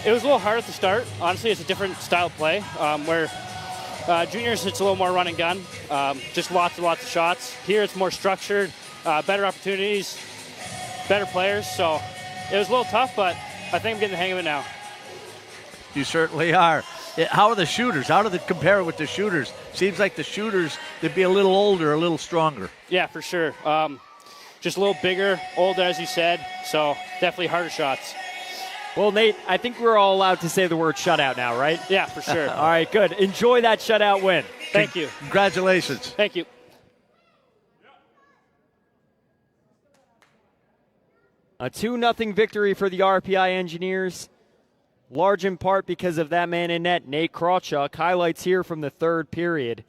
It was a little hard at the start. Honestly, it's a different style of play where Juniors, it's a little more run and gun, just lots and lots of shots. Here, it's more structured, better opportunities, better players. So it was a little tough, but I think I'm getting the hang of it now. You certainly are. How are the shooters? How do they compare with the shooters? Seems like the shooters, they'd be a little older, a little stronger. Yeah, for sure. Just a little bigger, older, as you said. So definitely harder shots. Well, Nate, I think we're all allowed to say the word shutout now, right? Yeah, for sure. All right, good. Enjoy that shutout win. Thank you. Congratulations. Thank you. A 2-0 victory for the RPI Engineers, large in part because of that man in net, Nate Krawchuk. Highlights here from the third period.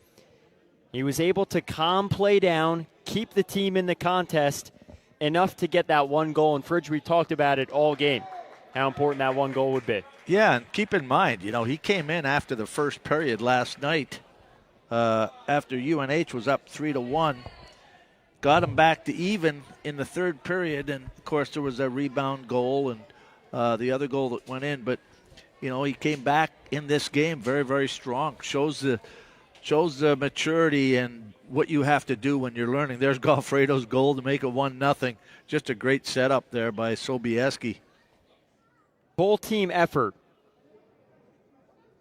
He was able to calm play down, keep the team in the contest, enough to get that one goal. And Fridge, we talked about it all game, how important that one goal would be. Yeah, and keep in mind, he came in after the first period last night, after UNH was up 3-1, got him back to even in the third period, and of course there was a rebound goal and the other goal that went in. But he came back in this game very, very strong. Shows the maturity and what you have to do when you're learning. There's Goffredo's goal to make it 1-0. Just a great setup there by Sobieski. Full team effort.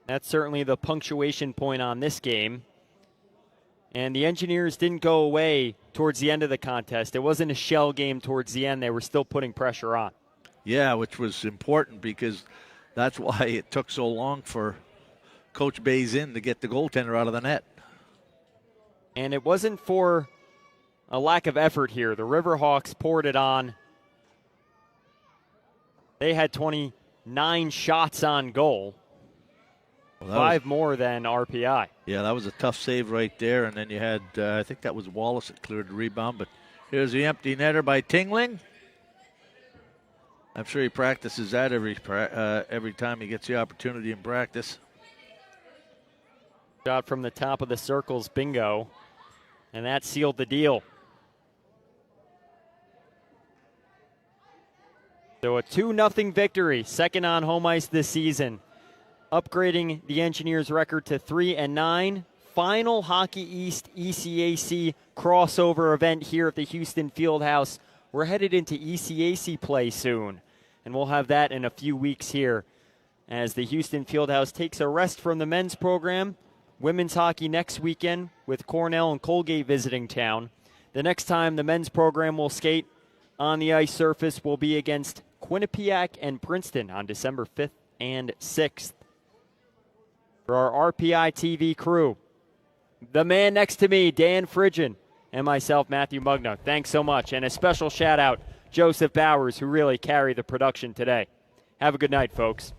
That's certainly the punctuation point on this game. And the Engineers didn't go away towards the end of the contest. It wasn't a shell game towards the end. They were still putting pressure on. Yeah, which was important because that's why it took so long for Coach Bazin to get the goaltender out of the net. And it wasn't for a lack of effort here. The Riverhawks poured it on. They had 29 shots on goal. Well, 5 more than RPI. Yeah, that was a tough save right there. And then you had, I think that was Wallace that cleared the rebound. But here's the empty netter by Tingling. I'm sure he practices that every time he gets the opportunity in practice. Shot from the top of the circles, bingo. And that sealed the deal. So a 2-0 victory, second on home ice this season, upgrading the Engineers' record to 3-9. Final Hockey East ECAC crossover event here at the Houston Fieldhouse. We're headed into ECAC play soon, and we'll have that in a few weeks here as the Houston Fieldhouse takes a rest from the men's program. Women's hockey next weekend with Cornell and Colgate visiting town. The next time the men's program will skate on the ice surface will be against Quinnipiac and Princeton on December 5th and 6th. For our RPI TV crew, the man next to me, Dan Fridgen, and myself, Matthew Mugno, thanks so much. And a special shout out, Joseph Bowers, who really carried the production today. Have a good night, folks.